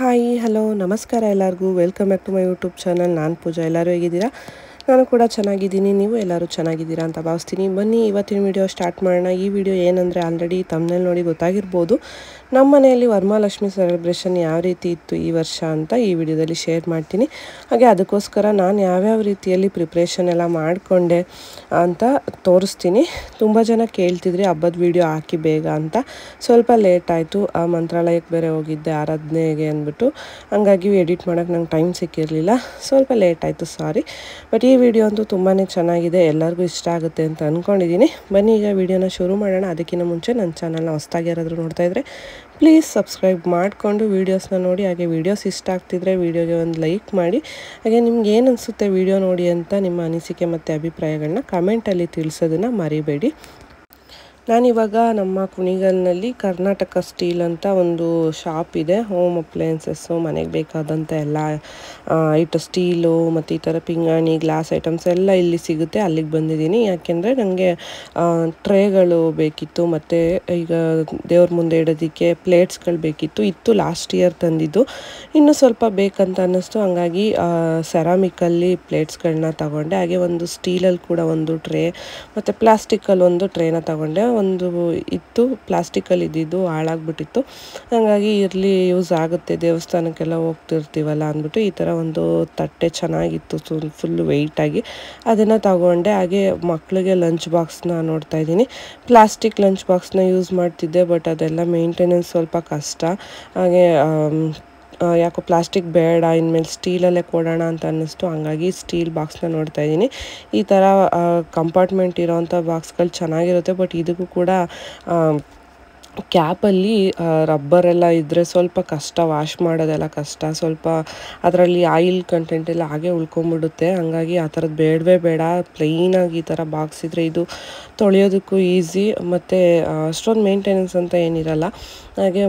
Hi hello ನಮಸ್ಕಾರ ಎಲ್ಲರಿಗೂ welcome back to my YouTube channel. ನಾನು ಪೂಜಾ. ಎಲ್ಲರೂ ಹೇಗಿದ್ದೀರಾ? ನಾನು ಕೂಡ ಚೆನ್ನಾಗಿದ್ದೀನಿ. ನೀವು ಎಲ್ಲರೂ ಚೆನ್ನಾಗಿದ್ದೀರಾ ಅಂತ ಭಾವಿಸ್ತೀನಿ. ಬನ್ನಿ ಇವತ್ತಿನ ವಿಡಿಯೋ ಸ್ಟಾರ್ಟ್ ಮಾಡೋಣ. ಈ ವಿಡಿಯೋ ಏನಂದರೆ ಆಲ್ರೆಡಿ ತಮ್ಮನೇಲಿ ನೋಡಿ ಗೊತ್ತಾಗಿರ್ಬೋದು. ನಮ್ಮ ಮನೆಯಲ್ಲಿ ವರಮಹಾಲಕ್ಷ್ಮಿ ಸೆಲೆಬ್ರೇಷನ್ ಯಾವ ರೀತಿ ಇತ್ತು ಈ ವರ್ಷ ಅಂತ ಈ ವಿಡಿಯೋದಲ್ಲಿ ಶೇರ್ ಮಾಡ್ತೀನಿ. ಹಾಗೆ ಅದಕ್ಕೋಸ್ಕರ ನಾನು ಯಾವ್ಯಾವ ರೀತಿಯಲ್ಲಿ ಪ್ರಿಪ್ರೇಷನ್ ಎಲ್ಲ ಮಾಡಿಕೊಂಡೆ ಅಂತ ತೋರಿಸ್ತೀನಿ. ತುಂಬ ಜನ ಕೇಳ್ತಿದ್ರಿ ಹಬ್ಬದ ವಿಡಿಯೋ ಹಾಕಿ ಬೇಗ ಅಂತ. ಸ್ವಲ್ಪ ಲೇಟ್ ಆಯಿತು, ಆ ಮಂತ್ರಾಲಯಕ್ಕೆ ಬೇರೆ ಹೋಗಿದ್ದೆ ಆರಾಧನೆಗೆ ಅಂದ್ಬಿಟ್ಟು. ಹಂಗಾಗಿ ಎಡಿಟ್ ಮಾಡೋಕ್ಕೆ ನಂಗೆ ಟೈಮ್ ಸಿಕ್ಕಿರಲಿಲ್ಲ. ಸ್ವಲ್ಪ ಲೇಟ್ ಆಯಿತು, ಸಾರಿ. ಬಟ್ ಈ ವಿಡಿಯೋ ಅಂತೂ ತುಂಬಾ ಚೆನ್ನಾಗಿದೆ, ಎಲ್ಲರಿಗೂ ಇಷ್ಟ ಆಗುತ್ತೆ ಅಂತ ಅಂದ್ಕೊಂಡಿದ್ದೀನಿ. ಬನ್ನಿ ಈಗ ವಿಡಿಯೋನ ಶುರು ಮಾಡೋಣ. ಅದಕ್ಕಿಂತ ಮುಂಚೆ ನನ್ನ ಚಾನಲ್ನ ಹೊಸದಾಗಿ ಯಾರಾದರೂ ನೋಡ್ತಾ ಇದ್ದರೆ ಪ್ಲೀಸ್ ಸಬ್ಸ್ಕ್ರೈಬ್ ಮಾಡಿಕೊಂಡು ವೀಡಿಯೋಸ್ನ ನೋಡಿ. ಹಾಗೆ ವೀಡಿಯೋಸ್ ಇಷ್ಟ ಆಗ್ತಿದ್ರೆ ವೀಡಿಯೋಗೆ ಒಂದು ಲೈಕ್ ಮಾಡಿ. ಹಾಗೆ ನಿಮ್ಗೆ ಏನು ಅನಿಸುತ್ತೆ ವಿಡಿಯೋ ನೋಡಿ ಅಂತ ನಿಮ್ಮ ಅನಿಸಿಕೆ ಮತ್ತು ಅಭಿಪ್ರಾಯಗಳನ್ನ ಕಮೆಂಟಲ್ಲಿ ತಿಳಿಸೋದನ್ನು ಮರಿಬೇಡಿ. ನಾನಿವಾಗ ನಮ್ಮ ಕುಣಿಗಲ್ನಲ್ಲಿ ಕರ್ನಾಟಕ ಸ್ಟೀಲ್ ಅಂತ ಒಂದು ಶಾಪ್ ಇದೆ. ಹೋಮ್ ಅಪ್ಲಯನ್ಸಸ್ಸು, ಮನೆಗೆ ಬೇಕಾದಂಥ ಎಲ್ಲ ಸ್ಟೀಲು ಮತ್ತು ಈ ಥರ ಪಿಂಗಾಣಿ, ಗ್ಲಾಸ್ ಐಟಮ್ಸ್ ಎಲ್ಲ ಇಲ್ಲಿ ಸಿಗುತ್ತೆ. ಅಲ್ಲಿಗೆ ಬಂದಿದ್ದೀನಿ. ಯಾಕೆಂದರೆ ನನಗೆ ಟ್ರೇಗಳು ಬೇಕಿತ್ತು, ಮತ್ತು ಈಗ ದೇವ್ರ ಮುಂದೆ ಇಡೋದಕ್ಕೆ ಪ್ಲೇಟ್ಸ್ಗಳು ಇತ್ತು ಲಾಸ್ಟ್ ಇಯರ್ ತಂದಿದ್ದು. ಇನ್ನೂ ಸ್ವಲ್ಪ ಬೇಕಂತ ಅನ್ನಿಸ್ತು. ಹಂಗಾಗಿ ಸೆರಾಮಿಕಲ್ಲಿ ಪ್ಲೇಟ್ಸ್ಗಳನ್ನ ತಗೊಂಡೆ. ಹಾಗೆ ಒಂದು ಸ್ಟೀಲಲ್ಲಿ ಕೂಡ ಒಂದು ಟ್ರೇ ಮತ್ತು ಪ್ಲಾಸ್ಟಿಕ್ಕಲ್ಲಿ ಒಂದು ಟ್ರೇನ ತಗೊಂಡೆ. ಒಂದು ಇತ್ತು ಪ್ಲಾಸ್ಟಿಕಲ್ಲಿ ಇದ್ದಿದ್ದು ಹಾಳಾಗ್ಬಿಟ್ಟಿತ್ತು. ಹಾಗಾಗಿ ಇರಲಿ, ಯೂಸ್ ಆಗುತ್ತೆ, ದೇವಸ್ಥಾನಕ್ಕೆಲ್ಲ ಹೋಗ್ತಿರ್ತೀವಲ್ಲ ಅಂದ್ಬಿಟ್ಟು ಈ ಥರ ಒಂದು ತಟ್ಟೆ ಚೆನ್ನಾಗಿತ್ತು, ಫುಲ್ಲು ವೆಯ್ಟಾಗಿ ಅದನ್ನು ತಗೊಂಡೆ. ಹಾಗೆ ಮಕ್ಕಳಿಗೆ ಲಂಚ್ ಬಾಕ್ಸ್ನ ನೋಡ್ತಾ ಇದ್ದೀನಿ. ಪ್ಲಾಸ್ಟಿಕ್ ಲಂಚ್ ಬಾಕ್ಸ್ನ ಯೂಸ್ ಮಾಡ್ತಿದ್ದೆ, ಬಟ್ ಅದೆಲ್ಲ ಮೇಂಟೆನೆನ್ಸ್ ಸ್ವಲ್ಪ ಕಷ್ಟ. ಹಾಗೆ ಯಾಕೋ ಪ್ಲಾಸ್ಟಿಕ್ ಬೇಡ, ಇನ್ಮೇಲೆ ಸ್ಟೀಲಲ್ಲೇ ಕೊಡೋಣ ಅಂತ ಅನ್ನಿಸ್ತು. ಹಂಗಾಗಿ ಸ್ಟೀಲ್ ಬಾಕ್ಸ್ನ ನೋಡ್ತಾ ಇದ್ದೀನಿ. ಈ ಥರ ಕಂಪಾರ್ಟ್ಮೆಂಟ್ ಇರೋವಂಥ ಬಾಕ್ಸ್ಗಳು ಚೆನ್ನಾಗಿರುತ್ತೆ, ಬಟ್ ಇದಕ್ಕೂ ಕೂಡ ಕ್ಯಾಪಲ್ಲಿ ರಬ್ಬರೆಲ್ಲ ಇದ್ದರೆ ಸ್ವಲ್ಪ ಕಷ್ಟ, ವಾಶ್ ಮಾಡೋದೆಲ್ಲ ಕಷ್ಟ. ಸ್ವಲ್ಪ ಅದರಲ್ಲಿ ಆಯಿಲ್ ಕಂಟೆಂಟ್ ಎಲ್ಲ ಹಾಗೆ ಉಳ್ಕೊಂಬಿಡುತ್ತೆ. ಹಂಗಾಗಿ ಆ ಥರದ್ದು ಬೇಡವೇ ಬೇಡ. ಪ್ಲೈನಾಗಿ ಈ ಥರ ಬಾಕ್ಸ್ ಇದ್ದರೆ ಇದು ತೊಳೆಯೋದಕ್ಕೂ ಈಸಿ, ಮತ್ತು ಅಷ್ಟೊಂದು ಮೇಂಟೆನೆನ್ಸ್ ಅಂತ ಏನಿರಲ್ಲ. ಹಾಗೆ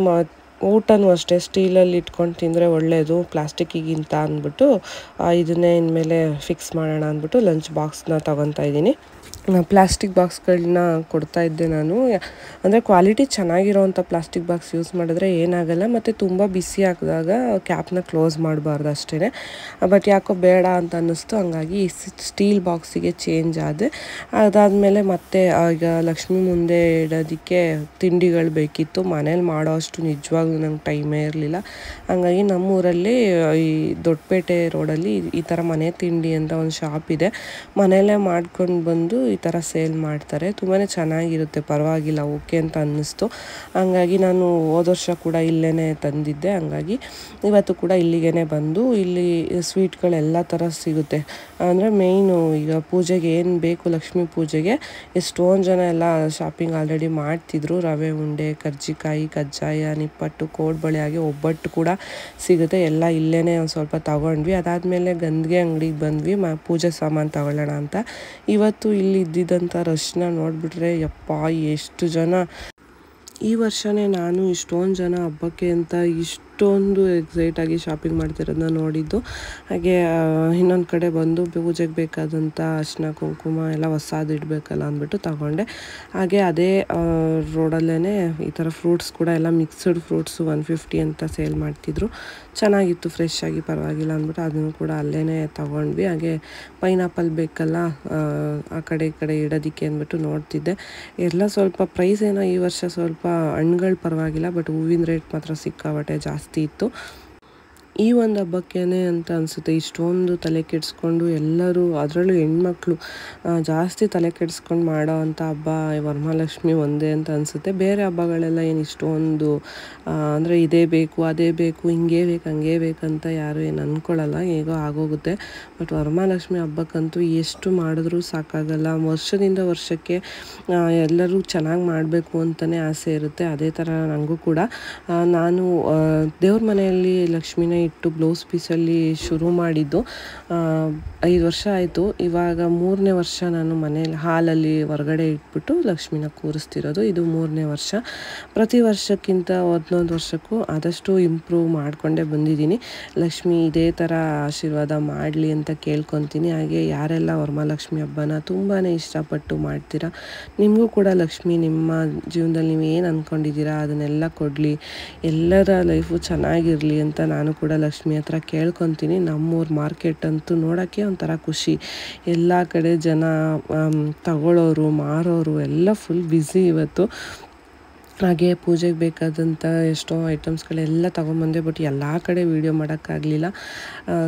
ಊಟನೂ ಅಷ್ಟೇ ಸ್ಟೀಲಲ್ಲಿ ಇಟ್ಕೊಂಡು ತಿಂದರೆ ಒಳ್ಳೆಯದು ಪ್ಲಾಸ್ಟಿಕ್ಕಿಗಿಂತ ಅಂದ್ಬಿಟ್ಟು ಇದನ್ನೇ ಇನ್ಮೇಲೆ ಫಿಕ್ಸ್ ಮಾಡೋಣ ಅಂದ್ಬಿಟ್ಟು ಲಂಚ್ ಬಾಕ್ಸ್ನ ತೊಗೊತಾ ಇದ್ದೀನಿ. ಪ್ಲಾಸ್ಟಿಕ್ ಬಾಕ್ಸ್ಗಳನ್ನ ಕೊಡ್ತಾಯಿದ್ದೆ ನಾನು. ಅಂದರೆ ಕ್ವಾಲಿಟಿ ಚೆನ್ನಾಗಿರೋವಂಥ ಪ್ಲಾಸ್ಟಿಕ್ ಬಾಕ್ಸ್ ಯೂಸ್ ಮಾಡಿದ್ರೆ ಏನಾಗಲ್ಲ, ಮತ್ತು ತುಂಬ ಬಿಸಿ ಹಾಕಿದಾಗ ಕ್ಯಾಪ್ನ ಕ್ಲೋಸ್ ಮಾಡಬಾರ್ದು ಅಷ್ಟೇ. ಬಟ್ ಯಾಕೋ ಬೇಡ ಅಂತ ಅನ್ನಿಸ್ತು. ಹಂಗಾಗಿ ಸ್ಟೀಲ್ ಬಾಕ್ಸಿಗೆ ಚೇಂಜ್ ಆದೆ. ಅದಾದಮೇಲೆ ಮತ್ತೆ ಈಗ ಲಕ್ಷ್ಮಿ ಮುಂದೆ ಇಡೋದಕ್ಕೆ ತಿಂಡಿಗಳು ಬೇಕಿತ್ತು. ಮನೇಲಿ ಮಾಡೋ ಅಷ್ಟು ನಿಜವಾಗ್ಲೂ ನಂಗೆ ಟೈಮೇ ಇರಲಿಲ್ಲ. ಹಂಗಾಗಿ ನಮ್ಮೂರಲ್ಲಿ ಈ ದೊಡ್ಡಪೇಟೆ ರೋಡಲ್ಲಿ ಈ ಥರ ಮನೆ ತಿಂಡಿ ಅಂತ ಒಂದು ಶಾಪ್ ಇದೆ. ಮನೆಯಲ್ಲೇ ಮಾಡ್ಕೊಂಡು ಬಂದು ಈ ಥರ ಸೇಲ್ ಮಾಡ್ತಾರೆ. ತುಂಬಾ ಚೆನ್ನಾಗಿರುತ್ತೆ, ಪರವಾಗಿಲ್ಲ, ಓಕೆ ಅಂತ ಅನ್ನಿಸ್ತು. ಹಂಗಾಗಿ ನಾನು ಹೋದ ವರ್ಷ ಕೂಡ ಇಲ್ಲೇ ತಂದಿದ್ದೆ. ಹಂಗಾಗಿ ಇವತ್ತು ಕೂಡ ಇಲ್ಲಿಗೇ ಬಂದು ಇಲ್ಲಿ ಸ್ವೀಟ್ಗಳೆಲ್ಲ ಥರ ಸಿಗುತ್ತೆ. ಅಂದರೆ ಮೇಯ್ನು ಈಗ ಪೂಜೆಗೆ ಏನು ಬೇಕು, ಲಕ್ಷ್ಮೀ ಪೂಜೆಗೆ ಎಷ್ಟೊಂದು ಜನ ಎಲ್ಲ ಶಾಪಿಂಗ್ ಆಲ್ರೆಡಿ ಮಾಡ್ತಿದ್ರು. ರವೆ ಉಂಡೆ, ಕರ್ಜಿಕಾಯಿ, ಕಜ್ಜಾಯ, ನಿಪ್ಪಟ್ಟು, ಕೋಡ್ಬಳೆ, ಹಾಗೆ ಒಬ್ಬಟ್ಟು ಕೂಡ ಸಿಗುತ್ತೆ. ಎಲ್ಲ ಇಲ್ಲೇ ಒಂದು ಸ್ವಲ್ಪ ತಗೊಂಡ್ವಿ. ಅದಾದಮೇಲೆ ಗಂಧಿಗೆ ಅಂಗಡಿಗೆ ಬಂದ್ವಿ ಪೂಜೆ ಸಾಮಾನು ತಗೊಳ್ಳೋಣ ಅಂತ. ಇವತ್ತು ಇಲ್ಲಿ ಇದ್ದಿದ್ದಂಥ ರಶ್ನ ನೋಡಿಬಿಟ್ರೆ ಯಪ್ಪ ಎಷ್ಟು ಜನ. ಈ ವರ್ಷವೇ ನಾನು ಇಷ್ಟೊಂದು ಜನ ಹಬ್ಬಕ್ಕೆ ಅಂತ ಇಷ್ಟೊಂದು ಎಕ್ಸೈಟಾಗಿ ಶಾಪಿಂಗ್ ಮಾಡ್ತಿರೋದನ್ನ ನೋಡಿದ್ದು. ಹಾಗೆ ಇನ್ನೊಂದು ಕಡೆ ಬಂದು ಪೂಜೆಗೆ ಬೇಕಾದಂಥ ಅರಿಶಿನ ಕುಂಕುಮ ಎಲ್ಲ ಹೊಸಾದು ಇಡಬೇಕಲ್ಲ ಅಂದ್ಬಿಟ್ಟು ತಗೊಂಡೆ. ಹಾಗೆ ಅದೇ ರೋಡಲ್ಲೇ ಈ ಥರ ಫ್ರೂಟ್ಸ್ ಕೂಡ ಎಲ್ಲ ಮಿಕ್ಸ್ಡ್ ಫ್ರೂಟ್ಸು 150 ಅಂತ ಸೇಲ್ ಮಾಡ್ತಿದ್ರು. ಚೆನ್ನಾಗಿತ್ತು, ಫ್ರೆಶ್ ಆಗಿ, ಪರವಾಗಿಲ್ಲ ಅಂದ್ಬಿಟ್ಟು ಅದನ್ನು ಕೂಡ ಅಲ್ಲೇ ತಗೊಂಡ್ವಿ. ಹಾಗೆ ಪೈನಾಪಲ್ ಬೇಕಲ್ಲ ಆ ಕಡೆ ಈ ಕಡೆ ಇಡೋದಕ್ಕೆ ಅಂದ್ಬಿಟ್ಟು ನೋಡ್ತಿದ್ದೆ. ಎಲ್ಲ ಸ್ವಲ್ಪ ಪ್ರೈಸ್ ಏನೋ ಈ ವರ್ಷ ಸ್ವಲ್ಪ ಹಣ್ಗಳು ಪರವಾಗಿಲ್ಲ, ಬಟ್ ಹೂವಿನ ರೇಟ್ ಮಾತ್ರ ಸಿಕ್ಕಾಬಟ್ಟೆ ಜಾಸ್ತಿ ಇತ್ತು. ಈ ಒಂದು ಹಬ್ಬಕ್ಕೇನೆ ಅಂತ ಅನಿಸುತ್ತೆ ಇಷ್ಟೊಂದು ತಲೆ ಕೆಡಿಸ್ಕೊಂಡು ಎಲ್ಲರೂ, ಅದರಲ್ಲೂ ಹೆಣ್ಮಕ್ಳು ಜಾಸ್ತಿ ತಲೆ ಕೆಡಿಸ್ಕೊಂಡು ಮಾಡೋ ಅಂಥ ಹಬ್ಬ ವರಮಹಾಲಕ್ಷ್ಮಿ ಒಂದೇ ಅಂತ ಅನಿಸುತ್ತೆ. ಬೇರೆ ಹಬ್ಬಗಳೆಲ್ಲ ಏನು ಇಷ್ಟೊಂದು ಅಂದರೆ ಇದೇ ಬೇಕು ಅದೇ ಬೇಕು ಹಿಂಗೇ ಬೇಕು ಹಂಗೇ ಬೇಕಂತ ಯಾರು ಏನು ಅಂದ್ಕೊಳ್ಳಲ್ಲ, ಹೇಗೋ ಆಗೋಗುತ್ತೆ. ಬಟ್ ವರಮಹಾಲಕ್ಷ್ಮಿ ಹಬ್ಬಕ್ಕಂತೂ ಎಷ್ಟು ಮಾಡಿದ್ರೂ ಸಾಕಾಗಲ್ಲ. ವರ್ಷದಿಂದ ವರ್ಷಕ್ಕೆ ಎಲ್ಲರೂ ಚೆನ್ನಾಗಿ ಮಾಡಬೇಕು ಅಂತಲೇ ಆಸೆ ಇರುತ್ತೆ. ಅದೇ ಥರ ನನಗೂ ಕೂಡ. ನಾನು ದೇವ್ರ ಮನೆಯಲ್ಲಿ ಲಕ್ಷ್ಮಿನ ಇಟ್ಟು ಬ್ಲೌಸ್ ಪೀಸಲ್ಲಿ ಶುರು ಮಾಡಿದ್ದು 5 ವರ್ಷ ಆಯಿತು. ಇವಾಗ 3ನೇ ವರ್ಷ ನಾನು ಮನೇಲಿ ಹಾಲಲ್ಲಿ ಹೊರಗಡೆ ಇಟ್ಬಿಟ್ಟು ಲಕ್ಷ್ಮಿನ ಕೂರಿಸ್ತಿರೋದು. ಇದು 3ನೇ ವರ್ಷ. ಪ್ರತಿ ವರ್ಷಕ್ಕಿಂತ ಒಂದೊಂದು ವರ್ಷಕ್ಕೂ ಆದಷ್ಟು ಇಂಪ್ರೂವ್ ಮಾಡಿಕೊಂಡೇ ಬಂದಿದ್ದೀನಿ. ಲಕ್ಷ್ಮಿ ಇದೇ ಥರ ಆಶೀರ್ವಾದ ಮಾಡಲಿ ಅಂತ ಕೇಳ್ಕೊತೀನಿ. ಹಾಗೆ ಯಾರೆಲ್ಲ ವರಮಹಾಲಕ್ಷ್ಮಿ ಹಬ್ಬನ ತುಂಬಾ ಇಷ್ಟಪಟ್ಟು ಮಾಡ್ತೀರಾ, ನಿಮಗೂ ಕೂಡ ಲಕ್ಷ್ಮಿ ನಿಮ್ಮ ಜೀವನದಲ್ಲಿ ನೀವು ಏನು ಅಂದ್ಕೊಂಡಿದ್ದೀರಾ ಅದನ್ನೆಲ್ಲ ಕೊಡಲಿ, ಎಲ್ಲರ ಲೈಫು ಚೆನ್ನಾಗಿರಲಿ ಅಂತ ನಾನು ಕೂಡ ಲಕ್ಷ್ಮಿ ಹತ್ರ ಕೇಳ್ಕೊತೀನಿ. ನಮ್ಮೂರ ಮಾರ್ಕೆಟ್ ಅಂತೂ ನೋಡೋಕ್ಕೆ ಒಂಥರ ಖುಷಿ. ಎಲ್ಲ ಕಡೆ ಜನ ತಗೊಳ್ಳೋರು ಮಾರೋರು ಎಲ್ಲ ಫುಲ್ ಬ್ಯುಸಿ ಇವತ್ತು. ಹಾಗೆ ಪೂಜೆಗೆ ಬೇಕಾದಂಥ ಎಷ್ಟೋ ಐಟಮ್ಸ್ಗಳೆಲ್ಲ ತೊಗೊಂಬಂದೆ, ಬಟ್ ಎಲ್ಲ ಕಡೆ ವೀಡಿಯೋ ಮಾಡೋಕ್ಕಾಗಲಿಲ್ಲ.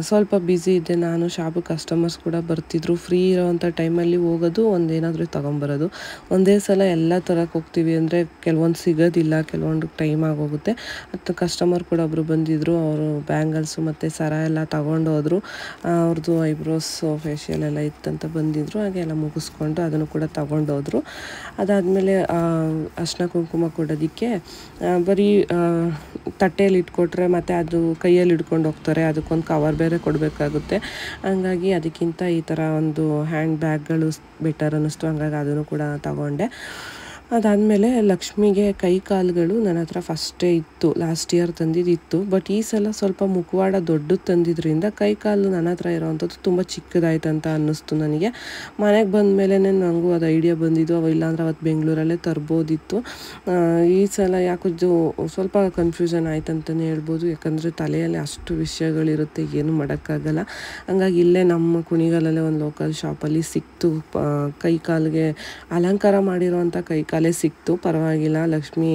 ಸ್ವಲ್ಪ ಬ್ಯುಸಿ ಇದ್ದೆ ನಾನು. ಶಾಪು ಕಸ್ಟಮರ್ಸ್ ಕೂಡ ಬರ್ತಿದ್ರು. ಫ್ರೀ ಇರೋವಂಥ ಟೈಮಲ್ಲಿ ಹೋಗೋದು, ಒಂದೇನಾದರೂ ತೊಗೊಂಬರೋದು. ಒಂದೇ ಸಲ ಎಲ್ಲ ತರಕ್ಕೆ ಹೋಗ್ತೀವಿ ಅಂದರೆ ಕೆಲವೊಂದು ಸಿಗೋದಿಲ್ಲ, ಕೆಲವೊಂದು ಟೈಮ್ ಆಗೋಗುತ್ತೆ. ಮತ್ತು ಕಸ್ಟಮರ್ ಕೂಡ ಒಬ್ಬರು ಬಂದಿದ್ದರು. ಅವರು ಬ್ಯಾಂಗಲ್ಸು ಮತ್ತು ಸರ ಎಲ್ಲ ತಗೊಂಡು ಹೋದರು. ಅವ್ರದ್ದು ಐಬ್ರೋಸು ಫೇಶಿಯಲ್ ಎಲ್ಲ ಇತ್ತಂತ ಬಂದಿದ್ದರು. ಹಾಗೆ ಎಲ್ಲ ಮುಗಿಸ್ಕೊಂಡು ಅದನ್ನು ಕೂಡ ತಗೊಂಡೋದ್ರು. ಅದಾದಮೇಲೆ ಅರಿಶಿನ ಕುಂಕುಮ ಕೊಡೋದಕ್ಕೆ ಬರೀ ತಟ್ಟೆಯಲ್ಲಿ ಇಟ್ಕೊಟ್ರೆ ಮತ್ತು ಅದು ಕೈಯಲ್ಲಿ ಹಿಡ್ಕೊಂಡು ಹೋಗ್ತಾರೆ, ಅದಕ್ಕೊಂದು ಕವರ್ ಬೇರೆ ಕೊಡಬೇಕಾಗುತ್ತೆ. ಹಂಗಾಗಿ ಅದಕ್ಕಿಂತ ಈ ಥರ ಒಂದು ಹ್ಯಾಂಡ್ ಬ್ಯಾಗ್ಗಳು ಬೆಟರ್ ಅನ್ನಿಸ್ತು. ಹಂಗಾಗಿ ಅದನ್ನು ಕೂಡ ತಗೊಂಡೆ. ಅದಾದಮೇಲೆ ಲಕ್ಷ್ಮಿಗೆ ಕೈ ಕಾಲುಗಳು ನನ್ನ ಹತ್ರ ಫಸ್ಟೇ ಇತ್ತು, ಲಾಸ್ಟ್ ಇಯರ್ ತಂದಿದ್ದಿತ್ತು. ಬಟ್ ಈ ಸಲ ಸ್ವಲ್ಪ ಮುಖವಾಡ ದೊಡ್ಡದು ತಂದಿದ್ದರಿಂದ ಕೈ ಕಾಲು ನನ್ನ ಹತ್ರ ಇರೋವಂಥದ್ದು ತುಂಬ ಚಿಕ್ಕದಾಯ್ತು ಅಂತ ಅನ್ನಿಸ್ತು ನನಗೆ. ಮನೆಗೆ ಬಂದ ಮೇಲೆ ನನಗೂ ಅದು ಐಡಿಯಾ ಬಂದಿದ್ದು, ಇಲ್ಲಾಂದ್ರೆ ಅವತ್ತು ಬೆಂಗಳೂರಲ್ಲೇ ತರ್ಬೋದಿತ್ತು. ಈ ಸಲ ಯಾಕೋ ಸ್ವಲ್ಪ ಕನ್ಫ್ಯೂಷನ್ ಆಯ್ತು ಅಂತಲೇ ಹೇಳ್ಬೋದು. ಯಾಕಂದರೆ ತಲೆಯಲ್ಲಿ ಅಷ್ಟು ವಿಷಯಗಳಿರುತ್ತೆ, ಏನು ಮಾಡೋಕ್ಕಾಗಲ್ಲ. ಹಂಗಾಗಿ ಇಲ್ಲೇ ನಮ್ಮ ಕುಣಿಗಲಲ್ಲೇ ಒಂದು ಲೋಕಲ್ ಶಾಪಲ್ಲಿ ಸಿಕ್ತು, ಕೈ ಕಾಲಿಗೆ ಅಲಂಕಾರ ಮಾಡಿರೋವಂಥ ಕೈ ಕಾಲೇ ಸಿಕ್ತು. ಪರವಾಗಿಲ್ಲ, ಲಕ್ಷ್ಮಿ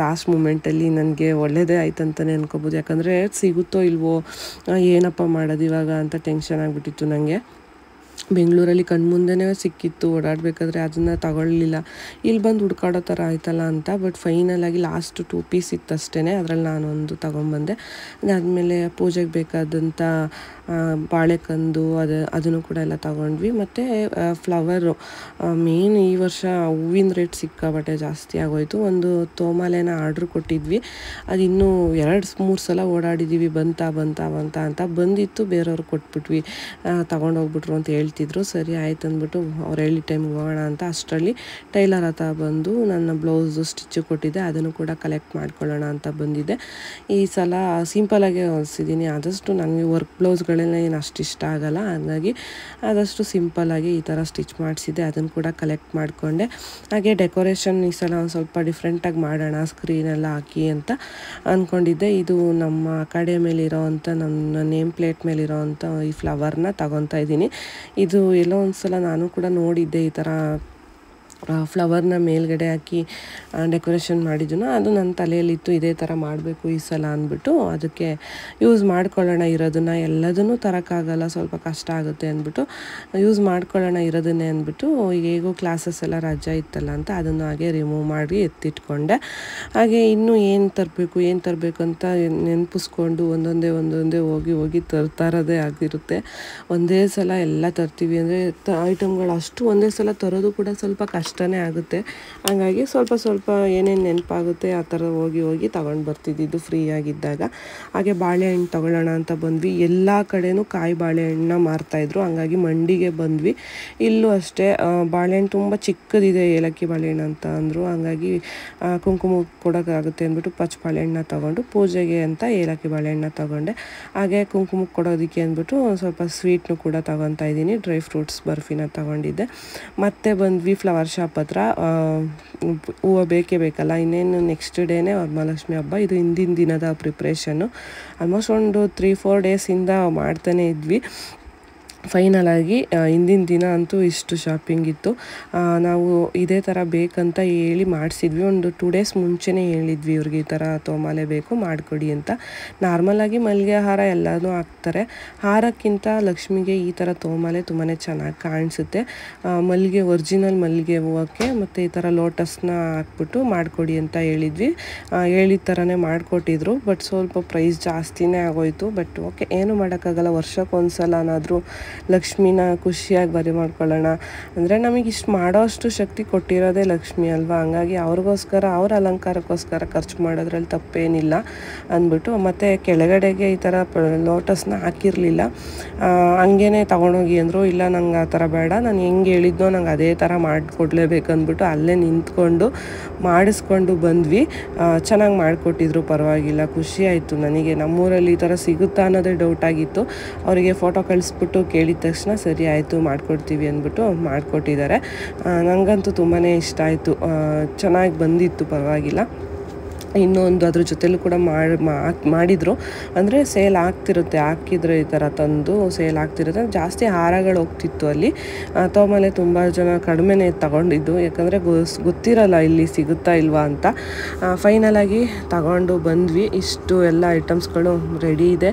ಲಾಸ್ಟ್ ಮೂಮೆಂಟಲ್ಲಿ ನನಗೆ ಒಳ್ಳೆಯದೇ ಆಯ್ತು ಅಂತಲೇ ಅನ್ಕೋಬೋದು. ಯಾಕಂದರೆ ಸಿಗುತ್ತೋ ಇಲ್ವೋ, ಏನಪ್ಪ ಮಾಡೋದು ಇವಾಗ ಅಂತ ಟೆನ್ಷನ್ ಆಗಿಬಿಟ್ಟಿತ್ತು ನನಗೆ. ಬೆಂಗಳೂರಲ್ಲಿ ಕಣ್ಮುಂದೆನೇ ಸಿಕ್ಕಿತ್ತು, ಓಡಾಡಬೇಕಾದ್ರೆ ಅದನ್ನು ತಗೊಳ್ಳಿಲ್ಲ. ಇಲ್ಲಿ ಬಂದು ಹುಡ್ಕಾಡೋ ಥರ ಆಯ್ತಲ್ಲ ಅಂತ. ಬಟ್ ಫೈನಲಾಗಿ ಲಾಸ್ಟ್ 2 ಪೀಸ್ ಇತ್ತು ಅಷ್ಟೇ, ಅದರಲ್ಲಿ ನಾನೊಂದು ತೊಗೊಂಬಂದೆ. ಅದಾದಮೇಲೆ ಪೂಜೆಗೆ ಬೇಕಾದಂಥ ಬಾಳೆಕಂದು ಅದನ್ನು ಕೂಡ ಎಲ್ಲ ತಗೊಂಡ್ವಿ. ಮತ್ತು ಫ್ಲವರು ಮೇನ್ ಈ ವರ್ಷ ಹೂವಿನ ರೇಟ್ ಸಿಕ್ಕಾಬಟ್ಟೆ ಜಾಸ್ತಿ ಆಗೋಯಿತು. ಒಂದು ತೋಮಾಲೆನ ಆರ್ಡ್ರ್ ಕೊಟ್ಟಿದ್ವಿ, ಅದು ಇನ್ನೂ 2-3 ಸಲ ಓಡಾಡಿದ್ದೀವಿ, ಬಂತ ಅಂತ ಬಂದಿತ್ತು, ಬೇರೆಯವ್ರಿಗೆ ಕೊಟ್ಬಿಟ್ವಿ, ತಗೊಂಡೋಗ್ಬಿಟ್ರು ಅಂತ ಹೇಳ್ತಿದ್ರು. ಸರಿ ಆಯ್ತು ಅಂದ್ಬಿಟ್ಟು ಅವ್ರು ಹೇಳಿ ಟೈಮ್ಗೆ ಹೋಗೋಣ ಅಂತ ಅಷ್ಟರಲ್ಲಿ ಟೈಲರ್ ಹತ್ರ ಬಂದು ನನ್ನ ಬ್ಲೌಸು ಸ್ಟಿಚ್ಚು ಕೊಟ್ಟಿದ್ದೆ, ಅದನ್ನು ಕೂಡ ಕಲೆಕ್ಟ್ ಮಾಡ್ಕೊಳ್ಳೋಣ ಅಂತ ಬಂದಿದ್ದೆ. ಈ ಸಲ ಸಿಂಪಲಾಗೆ ಹೊಲಿಸಿದ್ದೀನಿ. ಆದಷ್ಟು ನನಗೆ ವರ್ಕ್ ಬ್ಲೌಸ್ಗಳೆಲ್ಲ ಏನು ಅಷ್ಟು ಇಷ್ಟ ಆಗಲ್ಲ, ಹಾಗಾಗಿ ಆದಷ್ಟು ಸಿಂಪಲ್ಲಾಗಿ ಈ ಥರ ಸ್ಟಿಚ್ ಮಾಡಿಸಿದ್ದೆ, ಅದನ್ನು ಕೂಡ ಕಲೆಕ್ಟ್ ಮಾಡಿಕೊಂಡೆ. ಹಾಗೆ ಡೆಕೋರೇಷನ್ ಈ ಸಲ ಒಂದು ಸ್ವಲ್ಪ ಡಿಫ್ರೆಂಟಾಗಿ ಮಾಡೋಣ, ಸ್ಕ್ರೀನೆಲ್ಲ ಹಾಕಿ ಅಂತ ಅಂದ್ಕೊಂಡಿದ್ದೆ. ಇದು ನಮ್ಮ ಕಡೆ ಮೇಲಿರೋವಂಥ ನನ್ನ ನೇಮ್ ಪ್ಲೇಟ್ ಮೇಲಿರೋವಂಥ ಈ ಫ್ಲವರ್ನ ತಗೊತಾ ಇದ್ದೀನಿ. ಇದು ಎಲ್ಲೋ ಒಂದು ಸಲ ನಾನು ಕೂಡ ನೋಡಿದ್ದೆ, ಈ ಥರ ಫ್ಲವರ್ನ ಮೇಲ್ಗಡೆ ಹಾಕಿ ಡೆಕೋರೇಷನ್ ಮಾಡಿದ್ದನ್ನು. ಅದು ನನ್ನ ತಲೆಯಲ್ಲಿತ್ತು, ಇದೇ ಥರ ಮಾಡಬೇಕು ಈ ಸಲ ಅಂದ್ಬಿಟ್ಟು ಅದಕ್ಕೆ ಯೂಸ್ ಮಾಡ್ಕೊಳ್ಳೋಣ ಇರೋದನ್ನು. ಎಲ್ಲದನ್ನೂ ತರೋಕ್ಕಾಗಲ್ಲ, ಸ್ವಲ್ಪ ಕಷ್ಟ ಆಗುತ್ತೆ ಅಂದ್ಬಿಟ್ಟು ಯೂಸ್ ಮಾಡ್ಕೊಳ್ಳೋಣ ಇರೋದನ್ನೇ ಅಂದ್ಬಿಟ್ಟು ಹೇಗೋ ಕ್ಲಾಸಸ್ ಎಲ್ಲ ರಜಾ ಇತ್ತಲ್ಲ ಅಂತ ಅದನ್ನು ಹಾಗೆ ರಿಮೂವ್ ಮಾಡಿ ಎತ್ತಿಟ್ಕೊಂಡೆ. ಹಾಗೆ ಇನ್ನೂ ಏನು ತರಬೇಕು ಅಂತ ನೆನಪಿಸ್ಕೊಂಡು ಒಂದೊಂದೇ ಹೋಗಿ ತರೋದೇ ಆಗಿರುತ್ತೆ. ಒಂದೇ ಸಲ ಎಲ್ಲ ತರ್ತೀವಿ ಅಂದರೆ ಐಟಮ್ಗಳು ಅಷ್ಟು ಒಂದೇ ಸಲ ತರೋದು ಕೂಡ ಸ್ವಲ್ಪ ಕಷ್ಟ ಕಷ್ಟನೇ ಆಗುತ್ತೆ. ಹಾಗಾಗಿ ಸ್ವಲ್ಪ ಸ್ವಲ್ಪ ಏನೇನು ನೆನಪಾಗುತ್ತೆ ಆ ಥರ ಹೋಗಿ ತಗೊಂಡು ಬರ್ತಿದ್ದಿದ್ದು ಫ್ರೀ ಆಗಿದ್ದಾಗ. ಹಾಗೆ ಬಾಳೆಹಣ್ಣು ತಗೊಳ್ಳೋಣ ಅಂತ ಬಂದ್ವಿ. ಎಲ್ಲ ಕಡೆನೂ ಕಾಯಿ ಬಾಳೆಹಣ್ಣನ್ನ ಮಾರ್ತಾಯಿದ್ರು. ಹಂಗಾಗಿ ಮಂಡಿಗೆ ಬಂದ್ವಿ. ಇಲ್ಲೂ ಅಷ್ಟೇ ಬಾಳೆಹಣ್ಣು ತುಂಬ ಚಿಕ್ಕದಿದೆ, ಏಲಕ್ಕಿ ಬಾಳೆಹಣ್ಣು ಅಂತ ಅಂದರು. ಹಂಗಾಗಿ ಕುಂಕುಮ ಕೊಡೋಕ್ಕಾಗುತ್ತೆ ಅಂದ್ಬಿಟ್ಟು ಪಚ್ಚ ಬಾಳೆಹಣ್ಣನ್ನ ತೊಗೊಂಡು ಪೂಜೆಗೆ ಅಂತ ಏಲಕ್ಕಿ ಬಾಳೆಹಣ್ಣನ್ನ ತೊಗೊಂಡೆ. ಹಾಗೆ ಕುಂಕುಮಕ್ಕೆ ಕೊಡೋದಕ್ಕೆ ಅಂದ್ಬಿಟ್ಟು ಸ್ವಲ್ಪ ಸ್ವೀಟ್ನು ಕೂಡ ತೊಗೊತಾ ಇದ್ದೀನಿ. ಡ್ರೈ ಫ್ರೂಟ್ಸ್ ಬರ್ಫಿನ ತೊಗೊಂಡಿದ್ದೆ. ಮತ್ತೆ ಬಂದ್ವಿ ಫ್ಲವರ್ ಶಾಪ್ ಹತ್ರ. ಹೂವು ಬೇಕಲ್ಲ, ಇನ್ನೇನು ನೆಕ್ಸ್ಟ್ ಡೇನೇ ವರಮಹಾಲಕ್ಷ್ಮಿ ಹಬ್ಬ. ಇದು ಹಿಂದಿನ ದಿನದ ಪ್ರಿಪ್ರೇಷನ್ನು. ಆಲ್ಮೋಸ್ಟ್ ಒಂದು 3-4 ಡೇಸಿಂದ ಮಾಡ್ತಾನೆ ಇದ್ವಿ. ಫೈನಲಾಗಿ ಹಿಂದಿನ ದಿನ ಅಂತೂ ಇಷ್ಟು ಶಾಪಿಂಗ್ ಇತ್ತು. ನಾವು ಇದೇ ಥರ ಬೇಕಂತ ಹೇಳಿ ಮಾಡಿಸಿದ್ವಿ. ಒಂದು 2 ಡೇಸ್ ಮುಂಚೆನೇ ಹೇಳಿದ್ವಿ ಇವ್ರಿಗೆ ಈ ಥರ ತೋಮಾಲೆ ಬೇಕು ಮಾಡಿಕೊಡಿ ಅಂತ. ನಾರ್ಮಲಾಗಿ ಮಲ್ಲಿಗೆ ಹಾರ ಎಲ್ಲನೂ ಹಾಕ್ತಾರೆ. ಹಾರಕ್ಕಿಂತ ಲಕ್ಷ್ಮಿಗೆ ಈ ಥರ ತೋಮಾಲೆ ತುಂಬಾ ಚೆನ್ನಾಗಿ ಕಾಣಿಸುತ್ತೆ. ಮಲ್ಲಿಗೆ ಒರಿಜಿನಲ್ ಮಲ್ಲಿಗೆ ಹೂವಕ್ಕೆ ಮತ್ತು ಈ ಥರ ಲೋಟಸ್ನ ಹಾಕ್ಬಿಟ್ಟು ಮಾಡಿಕೊಡಿ ಅಂತ ಹೇಳಿದ್ವಿ. ಹೇಳಿದ ಥರನೇ ಮಾಡಿಕೊಟ್ಟಿದ್ರು. ಬಟ್ ಸ್ವಲ್ಪ ಪ್ರೈಸ್ ಜಾಸ್ತಿನೇ ಆಗೋಯಿತು. ಬಟ್ ಓಕೆ, ಏನು ಮಾಡೋಕ್ಕಾಗಲ್ಲ. ವರ್ಷಕ್ಕೊಂದ್ಸಲನಾದರೂ ಲಕ್ಷ್ಮಿನ ಖುಷಿಯಾಗಿ ಬರಿ ಮಾಡ್ಕೊಳ್ಳೋಣ ಅಂದರೆ ನಮಗೆ ಇಷ್ಟು ಮಾಡೋ ಅಷ್ಟು ಶಕ್ತಿ ಕೊಟ್ಟಿರೋದೇ ಲಕ್ಷ್ಮಿ ಅಲ್ವಾ. ಹಂಗಾಗಿ ಅವ್ರಿಗೋಸ್ಕರ ಅವ್ರ ಅಲಂಕಾರಕ್ಕೋಸ್ಕರ ಖರ್ಚು ಮಾಡೋದ್ರಲ್ಲಿ ತಪ್ಪೇನಿಲ್ಲ ಅಂದ್ಬಿಟ್ಟು. ಮತ್ತು ಕೆಳಗಡೆಗೆ ಈ ಥರ ಲೋಟಸ್ನ ಹಾಕಿರಲಿಲ್ಲ. ಹಂಗೇ ತೊಗೊಂಡೋಗಿ ಅಂದರು. ಇಲ್ಲ ನಂಗೆ ಆ ಥರ ಬೇಡ, ನಾನು ಹೆಂಗೆ ಹೇಳಿದ್ನೋ ನಂಗೆ ಅದೇ ಥರ ಮಾಡಿಕೊಡ್ಲೇಬೇಕಂದ್ಬಿಟ್ಟು ಅಲ್ಲೇ ನಿಂತ್ಕೊಂಡು ಮಾಡಿಸ್ಕೊಂಡು ಬಂದ್ವಿ. ಚೆನ್ನಾಗಿ ಮಾಡಿಕೊಟ್ಟಿದ್ರು, ಪರವಾಗಿಲ್ಲ. ಖುಷಿ ಆಯಿತು ನನಗೆ. ನಮ್ಮೂರಲ್ಲಿ ಈ ಥರ ಸಿಗುತ್ತಾ ಅನ್ನೋದೇ ಡೌಟ್ ಆಗಿತ್ತು. ಅವರಿಗೆ ಫೋಟೋ ಕಳಿಸ್ಬಿಟ್ಟು ಕೇಳಿದ ತಕ್ಷಣ ಸರಿ ಆಯಿತು ಮಾಡಿಕೊಡ್ತೀವಿ ಅಂದ್ಬಿಟ್ಟು ಮಾಡಿಕೊಟ್ಟಿದ್ದಾರೆ. ನನಗಂತೂ ತುಂಬಾ ಇಷ್ಟ ಆಯಿತು. ಚೆನ್ನಾಗಿ ಬಂದಿತ್ತು, ಪರವಾಗಿಲ್ಲ. ಇನ್ನೊಂದು ಅದ್ರ ಜೊತೆಲೂ ಕೂಡ ಮಾಡಿದರು. ಅಂದರೆ ಸೇಲ್ ಆಗ್ತಿರುತ್ತೆ, ಹಾಕಿದ್ರೆ ಈ ಥರ ತಂದು ಸೇಲ್ ಆಗ್ತಿರುತ್ತೆ. ಜಾಸ್ತಿ ಹಾರಗಳು ಹೋಗ್ತಿತ್ತು ಅಲ್ಲಿ. ತೋಮಾಲೆ ತುಂಬ ಜನ ಕಡಿಮೆನೇ ತಗೊಂಡಿದ್ದು, ಯಾಕಂದರೆ ಗೊತ್ತಿರಲ್ಲ ಇಲ್ಲಿ ಸಿಗುತ್ತಾ ಇಲ್ವಾ ಅಂತ. ಫೈನಲಾಗಿ ತಗೊಂಡು ಬಂದ್ವಿ. ಇಷ್ಟು ಎಲ್ಲ ಐಟಮ್ಸ್ಗಳು ರೆಡಿ ಇದೆ.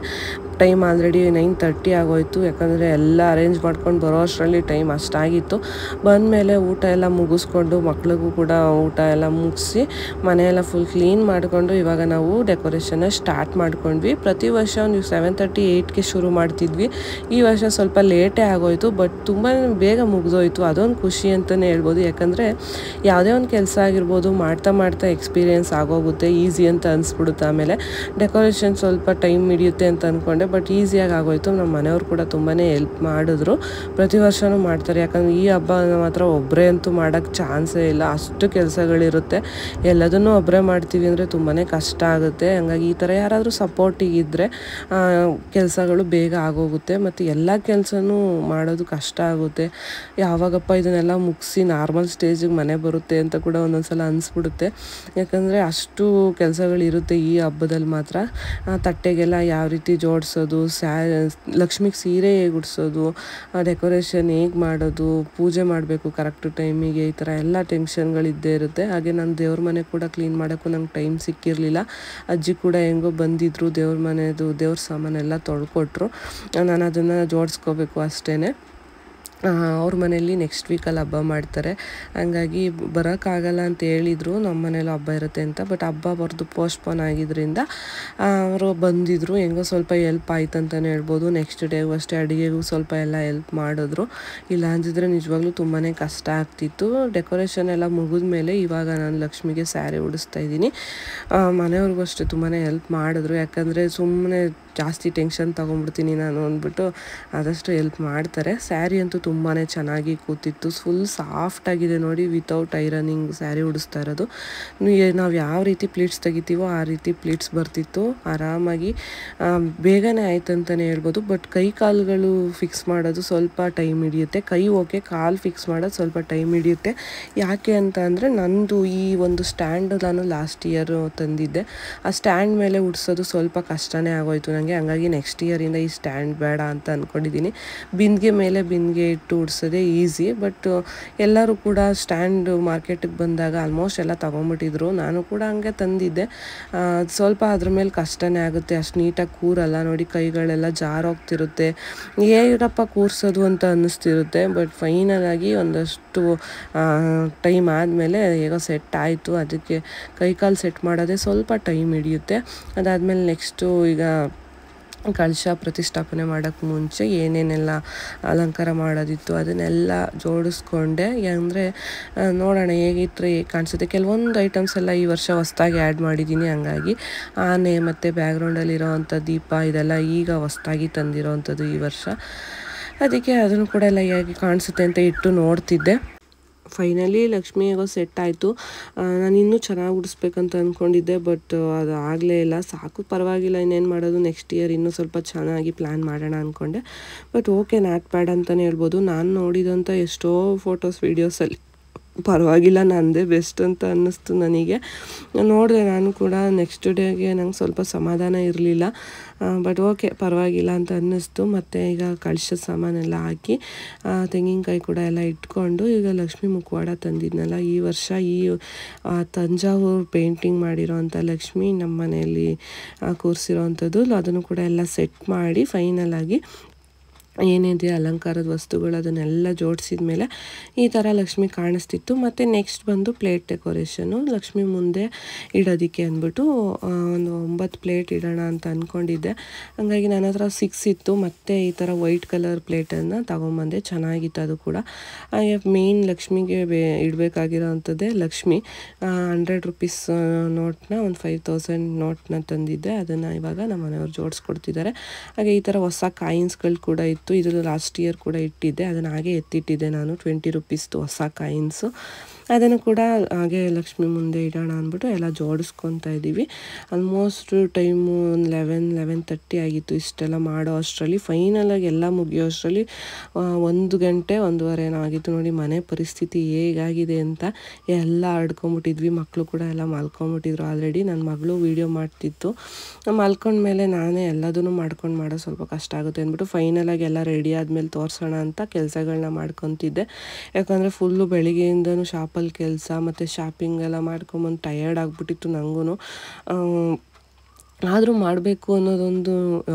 ಟೈಮ್ ಆಲ್ರೆಡಿ 9:30 ಆಗೋಯಿತು. ಯಾಕಂದರೆ ಎಲ್ಲ ಅರೇಂಜ್ ಮಾಡ್ಕೊಂಡು ಬರೋ ಅಷ್ಟರಲ್ಲಿ ಟೈಮ್ ಅಷ್ಟಾಗಿತ್ತು. ಬಂದಮೇಲೆ ಊಟ ಎಲ್ಲ ಮುಗಿಸ್ಕೊಂಡು ಮಕ್ಳಿಗೂ ಕೂಡ ಊಟ ಎಲ್ಲ ಮುಗಿಸಿ ಮನೆಯೆಲ್ಲ ಫುಲ್ ಕ್ಲೀನ್ ಮಾಡಿಕೊಂಡು ಇವಾಗ ನಾವು ಡೆಕೋರೇಷನ್ನ ಸ್ಟಾರ್ಟ್ ಮಾಡ್ಕೊಂಡ್ವಿ. ಪ್ರತಿ ವರ್ಷ ಒಂದು 7:30-8ಗೆ ಶುರು ಮಾಡ್ತಿದ್ವಿ. ಈ ವರ್ಷ ಸ್ವಲ್ಪ ಲೇಟೇ ಆಗೋಯಿತು. ಬಟ್ ತುಂಬ ಬೇಗ ಮುಗಿದೋಯ್ತು. ಅದೊಂದು ಖುಷಿ ಅಂತಲೇ ಹೇಳ್ಬೋದು. ಯಾಕಂದರೆ ಯಾವುದೇ ಒಂದು ಕೆಲಸ ಆಗಿರ್ಬೋದು, ಮಾಡ್ತಾ ಎಕ್ಸ್ಪೀರಿಯೆನ್ಸ್ ಆಗೋಗುತ್ತೆ, ಈಸಿ ಅಂತ ಅನಿಸ್ಬಿಡುತ್ತೆ. ಆಮೇಲೆ ಡೆಕೋರೇಷನ್ ಸ್ವಲ್ಪ ಟೈಮ್ ಹಿಡಿಯುತ್ತೆ ಅಂತ ಅಂದ್ಕೊಂಡೆ. ಬಟ್ ಈಸಿಯಾಗಿ ಆಗೋಯಿತು. ನಮ್ಮ ಮನೆಯವರು ಕೂಡ ತುಂಬಾ ಹೆಲ್ಪ್ ಮಾಡಿದ್ರು. ಪ್ರತಿ ವರ್ಷವೂ ಮಾಡ್ತಾರೆ. ಯಾಕಂದರೆ ಈ ಹಬ್ಬ ಮಾತ್ರ ಒಬ್ಬರೇ ಅಂತೂ ಮಾಡೋಕ್ಕೆ ಚಾನ್ಸೇ ಇಲ್ಲ. ಅಷ್ಟು ಕೆಲಸಗಳಿರುತ್ತೆ. ಎಲ್ಲದನ್ನೂ ಒಬ್ಬರೇ ಮಾಡ್ತೀವಿ ಅಂದರೆ ತುಂಬಾ ಕಷ್ಟ ಆಗುತ್ತೆ. ಹಂಗಾಗಿ ಈ ಥರ ಯಾರಾದರೂ ಸಪೋರ್ಟಿಗಿದ್ದರೆ ಕೆಲಸಗಳು ಬೇಗ ಆಗೋಗುತ್ತೆ. ಮತ್ತು ಎಲ್ಲ ಕೆಲಸನೂ ಮಾಡೋದು ಕಷ್ಟ ಆಗುತ್ತೆ. ಯಾವಾಗಪ್ಪ ಇದನ್ನೆಲ್ಲ ಮುಗಿಸಿ ನಾರ್ಮಲ್ ಸ್ಟೇಜಿಗೆ ಮನೆ ಬರುತ್ತೆ ಅಂತ ಕೂಡ ಒಂದೊಂದು ಸಲ ಅನಿಸ್ಬಿಡುತ್ತೆ. ಯಾಕಂದರೆ ಅಷ್ಟು ಕೆಲಸಗಳಿರುತ್ತೆ ಈ ಹಬ್ಬದಲ್ಲಿ ಮಾತ್ರ. ತಟ್ಟೆಗೆಲ್ಲ ಯಾವ ರೀತಿ ಜೋಡಿಸೋದು, ಲಕ್ಷ್ಮಿಗೆ ಸೀರೆ ಹೇಗೆ ಉಡಿಸೋದು, ಡೆಕೋರೇಷನ್ ಹೇಗೆ ಮಾಡೋದು, ಪೂಜೆ ಮಾಡಬೇಕು ಕರೆಕ್ಟ್ ಟೈಮಿಗೆ, ಈ ಥರ ಎಲ್ಲ ಟೆನ್ಷನ್ಗಳಿದ್ದೇ ಇರುತ್ತೆ. ಹಾಗೆ ನಾನು ದೇವ್ರ ಮನೆ ಕೂಡ ಕ್ಲೀನ್ ಮಾಡೋಕ್ಕೂ ನಂಗೆ ಟೈಮ್ ಸಿಕ್ಕಿರಲಿಲ್ಲ. ಅಜ್ಜಿ ಕೂಡ ಹೆಂಗೋ ಬಂದಿದ್ದರು, ದೇವ್ರ ಮನೆದು ದೇವ್ರ ಸಾಮಾನೆಲ್ಲ ತೊಳ್ಕೊಟ್ರು. ನಾನು ಅದನ್ನು ಜೋಡಿಸ್ಕೋಬೇಕು ಅಷ್ಟೇ. ಅವ್ರ ಮನೇಲಿ ನೆಕ್ಸ್ಟ್ ವೀಕಲ್ಲಿ ಹಬ್ಬ ಮಾಡ್ತಾರೆ. ಹಂಗಾಗಿ ಬರೋಕ್ಕಾಗಲ್ಲ ಅಂತ ಹೇಳಿದರು. ನಮ್ಮ ಮನೇಲಿ ಹಬ್ಬ ಇರುತ್ತೆ ಅಂತ. ಬಟ್ ಹಬ್ಬ ಬರ್ದು ಪೋಸ್ಟ್ಪೋನ್ ಆಗಿದ್ದರಿಂದ ಅವರು ಬಂದಿದ್ದರು. ಹೆಂಗೋ ಸ್ವಲ್ಪ ಹೆಲ್ಪ್ ಆಯ್ತು ಅಂತಲೇ ಹೇಳ್ಬೋದು. ನೆಕ್ಸ್ಟ್ ಡೇಗೂ ಅಷ್ಟೇ ಅಡುಗೆಗೂ ಸ್ವಲ್ಪ ಎಲ್ಲ ಹೆಲ್ಪ್ ಮಾಡಿದ್ರು. ಇಲ್ಲ ಅಂದಿದ್ರೆ ನಿಜವಾಗ್ಲೂ ತುಂಬಾ ಕಷ್ಟ ಆಗ್ತಿತ್ತು. ಡೆಕೋರೇಷನ್ ಎಲ್ಲ ಮುಗಿದ ಮೇಲೆ ಇವಾಗ ನಾನು ಲಕ್ಷ್ಮಿಗೆ ಸ್ಯಾರಿ ಉಡಿಸ್ತಾ ಇದ್ದೀನಿ. ಮನೆಯವ್ರಿಗೂ ಅಷ್ಟೇ ತುಂಬಾ ಹೆಲ್ಪ್ ಮಾಡಿದ್ರು. ಯಾಕಂದರೆ ಸುಮ್ಮನೆ ಜಾಸ್ತಿ ಟೆನ್ಷನ್ ತೊಗೊಂಡ್ಬಿಡ್ತೀನಿ ನಾನು ಅಂದ್ಬಿಟ್ಟು ಆದಷ್ಟು ಹೆಲ್ಪ್ ಮಾಡ್ತಾರೆ. ಸ್ಯಾರಿ ಅಂತೂ ತುಂಬಾ ಚೆನ್ನಾಗಿ ಕೂತಿತ್ತು. ಫುಲ್ ಸಾಫ್ಟಾಗಿದೆ ನೋಡಿ. ವಿತೌಟ್ ಐರನಿಂಗ್ ಸ್ಯಾರಿ ಉಡಿಸ್ತಾ ಇರೋದು. ನಾವು ಯಾವ ರೀತಿ ಪ್ಲೀಟ್ಸ್ ತೆಗಿತೀವೋ ಆ ರೀತಿ ಪ್ಲೀಟ್ಸ್ ಬರ್ತಿತ್ತು. ಆರಾಮಾಗಿ ಬೇಗನೆ ಆಯ್ತು ಅಂತಲೇ ಹೇಳ್ಬೋದು. ಬಟ್ ಕೈ ಕಾಲುಗಳು ಫಿಕ್ಸ್ ಮಾಡೋದು ಸ್ವಲ್ಪ ಟೈಮ್ ಹಿಡಿಯುತ್ತೆ. ಕೈ ಓಕೆ, ಕಾಲು ಫಿಕ್ಸ್ ಮಾಡೋದು ಸ್ವಲ್ಪ ಟೈಮ್ ಹಿಡಿಯುತ್ತೆ. ಯಾಕೆ ಅಂತ ಅಂದರೆ ನಂದು ಈ ಒಂದು ಸ್ಟ್ಯಾಂಡ್ ನಾನು ಲಾಸ್ಟ್ ಇಯರ್ ತಂದಿದ್ದೆ. ಆ ಸ್ಟ್ಯಾಂಡ್ ಮೇಲೆ ಉಡಿಸೋದು ಸ್ವಲ್ಪ ಕಷ್ಟನೇ ಆಗೋಯ್ತು ನನಗೆ. ಹಂಗಾಗಿ ನೆಕ್ಸ್ಟ್ ಇಯರಿಂದ ಈ ಸ್ಟ್ಯಾಂಡ್ ಬೇಡ ಅಂತ ಅಂದ್ಕೊಂಡಿದ್ದೀನಿ. ಬಿಂದಿಗೆ ಮೇಲೆ ಬಿಂದಿಗೆ ಇಟ್ಟು ಉಡಿಸೋದೇ ಈಸಿ. ಬಟ್ ಎಲ್ಲರೂ ಕೂಡ ಸ್ಟ್ಯಾಂಡ್ ಮಾರ್ಕೆಟಿಗೆ ಬಂದಾಗ ಆಲ್ಮೋಸ್ಟ್ ಎಲ್ಲ ತೊಗೊಂಬಿಟ್ಟಿದ್ರು. ನಾನು ಕೂಡ ಹಂಗೆ ತಂದಿದ್ದೆ. ಸ್ವಲ್ಪ ಅದ್ರ ಮೇಲೆ ಕಷ್ಟನೇ ಆಗುತ್ತೆ. ಅಷ್ಟು ನೀಟಾಗಿ ಕೂರಲ್ಲ ನೋಡಿ. ಕೈಗಳೆಲ್ಲ ಜಾರೋಗ್ತಿರುತ್ತೆ. ಹೇಗಪ್ಪ ಕೂರಿಸೋದು ಅಂತ ಅನ್ನಿಸ್ತಿರುತ್ತೆ. ಬಟ್ ಫೈನಲಾಗಿ ಒಂದಷ್ಟು ಟೈಮ್ ಆದಮೇಲೆ ಹೇಗೋ ಸೆಟ್ ಆಯಿತು. ಅದಕ್ಕೆ ಕೈಕಾಲು ಸೆಟ್ ಮಾಡೋದೇ ಸ್ವಲ್ಪ ಟೈಮ್ ಹಿಡಿಯುತ್ತೆ. ಅದಾದಮೇಲೆ ನೆಕ್ಸ್ಟು ಈಗ ಕಳಶ ಪ್ರತಿಷ್ಠಾಪನೆ ಮಾಡೋಕ್ಕೆ ಮುಂಚೆ ಏನೇನೆಲ್ಲ ಅಲಂಕಾರ ಮಾಡೋದಿತ್ತು ಅದನ್ನೆಲ್ಲ ಜೋಡಿಸ್ಕೊಂಡೆ. ಅಂದರೆ ನೋಡೋಣ ಹೇಗಿಟ್ಟರೆ ಹೇಗೆ ಕಾಣಿಸುತ್ತೆ. ಕೆಲವೊಂದು ಐಟಮ್ಸ್ ಎಲ್ಲ ಈ ವರ್ಷ ಹೊಸ್ದಾಗಿ ಆ್ಯಡ್ ಮಾಡಿದ್ದೀನಿ. ಹಂಗಾಗಿ ಆನೆ ಮತ್ತು ಬ್ಯಾಕ್ಗ್ರೌಂಡಲ್ಲಿರೋವಂಥ ದೀಪ ಇದೆಲ್ಲ ಈಗ ಹೊಸ್ದಾಗಿ ತಂದಿರೋವಂಥದ್ದು ಈ ವರ್ಷ. ಅದಕ್ಕೆ ಅದನ್ನು ಕೂಡ ಎಲ್ಲ ಹೇಗೆ ಕಾಣಿಸುತ್ತೆ ಅಂತ ಇಟ್ಟು ನೋಡ್ತಿದ್ದೆ. ಫೈನಲಿ ಲಕ್ಷ್ಮಿ ಹೇಗೋ ಸೆಟ್ ಆಯಿತು. ನಾನು ಇನ್ನೂ ಚೆನ್ನಾಗಿ ಉಡಿಸ್ಬೇಕಂತ ಅಂದ್ಕೊಂಡಿದ್ದೆ, ಬಟ್ ಅದು ಆಗಲೇ ಇಲ್ಲ. ಸಾಕು ಪರವಾಗಿಲ್ಲ, ಇನ್ನೇನು ಮಾಡೋದು, ನೆಕ್ಸ್ಟ್ ಇಯರ್ ಇನ್ನೂ ಸ್ವಲ್ಪ ಚೆನ್ನಾಗಿ ಪ್ಲ್ಯಾನ್ ಮಾಡೋಣ ಅಂದ್ಕೊಂಡೆ. ಬಟ್ ಓಕೆ, ನಾಟ್ ಬ್ಯಾಡ್ ಅಂತಲೇ ಹೇಳ್ಬೋದು. ನಾನು ನೋಡಿದಂಥ ಎಷ್ಟೋ ಫೋಟೋಸ್ ವೀಡಿಯೋಸಲ್ಲಿ ಪರವಾಗಿಲ್ಲ, ನನ್ನದೇ ಬೆಸ್ಟ್ ಅಂತ ಅನ್ನಿಸ್ತು ನನಗೆ. ನೋಡಿದೆ ನಾನು ಕೂಡ. ನೆಕ್ಸ್ಟ್ ಡೇಗೆ ನಂಗೆ ಸ್ವಲ್ಪ ಸಮಾಧಾನ ಇರಲಿಲ್ಲ, ಬಟ್ ಓಕೆ ಪರವಾಗಿಲ್ಲ ಅಂತ ಅನ್ನಿಸ್ತು. ಮತ್ತು ಈಗ ಕಳಶದ ಸಾಮಾನೆಲ್ಲ ಹಾಕಿ ತೆಂಗಿನಕಾಯಿ ಕೂಡ ಎಲ್ಲ ಇಟ್ಕೊಂಡು ಈಗ ಲಕ್ಷ್ಮೀ ಮುಖವಾಡ ತಂದಿದ್ನಲ್ಲ ಈ ವರ್ಷ, ಈ ತಂಜಾವೂರು ಪೇಂಟಿಂಗ್ ಮಾಡಿರೋವಂಥ ಲಕ್ಷ್ಮಿ ನಮ್ಮ ಮನೆಯಲ್ಲಿ ಕೂರಿಸಿರೋವಂಥದ್ದು. ಅದನ್ನು ಕೂಡ ಎಲ್ಲ ಸೆಟ್ ಮಾಡಿ ಫೈನಲಾಗಿ ಏನಿದೆ ಅಲಂಕಾರದ ವಸ್ತುಗಳು ಅದನ್ನೆಲ್ಲ ಜೋಡಿಸಿದ ಮೇಲೆ ಈ ಥರ ಲಕ್ಷ್ಮಿ ಕಾಣಿಸ್ತಿತ್ತು. ಮತ್ತು ನೆಕ್ಸ್ಟ್ ಬಂದು ಪ್ಲೇಟ್ ಡೆಕೋರೇಷನು. ಲಕ್ಷ್ಮಿ ಮುಂದೆ ಇಡೋದಕ್ಕೆ ಅಂದ್ಬಿಟ್ಟು ಒಂದು 9 ಪ್ಲೇಟ್ ಇಡೋಣ ಅಂತ ಅಂದ್ಕೊಂಡಿದ್ದೆ. ಹಾಗಾಗಿ ನನ್ನ ಹತ್ರ 6 ಇತ್ತು. ಮತ್ತು ಈ ಥರ ವೈಟ್ ಕಲರ್ ಪ್ಲೇಟನ್ನು ತೊಗೊಂಬಂದೆ, ಚೆನ್ನಾಗಿತ್ತು ಅದು ಕೂಡ. ಹಾಗೆ ಮೇಯ್ನ್ ಲಕ್ಷ್ಮಿಗೆ ಇಡಬೇಕಾಗಿರೋ ಅಂಥದ್ದೇ ಲಕ್ಷ್ಮಿ 100 ರೂಪೀಸ್ ನೋಟ್ನ, ಒಂದು 5000 ನೋಟ್ನ ತಂದಿದ್ದೆ. ಅದನ್ನು ಇವಾಗ ನಮ್ಮ ಮನೆಯವ್ರು ಜೋಡಿಸ್ಕೊಡ್ತಿದ್ದಾರೆ. ಹಾಗೆ ಈ ಥರ ಹೊಸ ಕಾಯಿನ್ಸ್ಗಳು ಕೂಡ ಇತ್ತು. ಇದು ಲಾಸ್ಟ್ ಇಯರ್ ಕೂಡ ಇಟ್ಟಿದ್ದೆ, ಅದನ್ನು ಹಾಗೆ ಎತ್ತಿಟ್ಟಿದ್ದೆ ನಾನು. 20 ರೂಪೀಸ್ದು ಹೊಸ ಕಾಯಿನ್ಸು. ಅದನ್ನು ಕೂಡ ಹಾಗೆ ಲಕ್ಷ್ಮಿ ಮುಂದೆ ಇಡೋಣ ಅಂದ್ಬಿಟ್ಟು ಎಲ್ಲ ಜೋಡಿಸ್ಕೊತಾ ಇದ್ದೀವಿ. ಆಲ್ಮೋಸ್ಟ್ ಟೈಮು 11:30 ಆಗಿತ್ತು ಇಷ್ಟೆಲ್ಲ ಮಾಡೋ ಅಷ್ಟರಲ್ಲಿ. ಫೈನಲಾಗಿ ಎಲ್ಲ ಮುಗಿಯೋ ಅಷ್ಟರಲ್ಲಿ 1 ಗಂಟೆ 1:15 ಏನೋ ಆಗಿತ್ತು. ನೋಡಿ ಮನೆ ಪರಿಸ್ಥಿತಿ ಹೇಗಾಗಿದೆ ಅಂತ. ಎಲ್ಲ ಆಡ್ಕೊಂಬಿಟ್ಟಿದ್ವಿ, ಮಕ್ಕಳು ಕೂಡ ಎಲ್ಲ ಮಲ್ಕೊಂಬಿಟ್ಟಿದ್ರು ಆಲ್ರೆಡಿ. ನನ್ನ ಮಗಳು ವೀಡಿಯೋ ಮಾಡ್ತಿತ್ತು. ಮಲ್ಕೊಂಡ್ಮೇಲೆ ನಾನೇ ಎಲ್ಲದನ್ನು ಮಾಡೋ ಸ್ವಲ್ಪ ಕಷ್ಟ ಆಗುತ್ತೆ ಅಂದ್ಬಿಟ್ಟು ಫೈನಲಾಗಿ ಎಲ್ಲ ರೆಡಿ ಆದಮೇಲೆ ತೋರಿಸೋಣ ಅಂತ ಕೆಲಸಗಳನ್ನ ಮಾಡ್ಕೊತಿದ್ದೆ. ಯಾಕಂದರೆ ಫುಲ್ಲು ಬೆಳಿಗ್ಗೆಯಿಂದನೂ ಶಾಪಲ್ಲಿ ಕೆಲಸ ಮತ್ತು ಶಾಪಿಂಗ್ ಎಲ್ಲ ಮಾಡ್ಕೊಂಬಂದು ಟಯರ್ಡ್ ಆಗಿಬಿಟ್ಟಿತ್ತು ನನಗೂ. ಆದರೂ ಮಾಡಬೇಕು ಅನ್ನೋದೊಂದು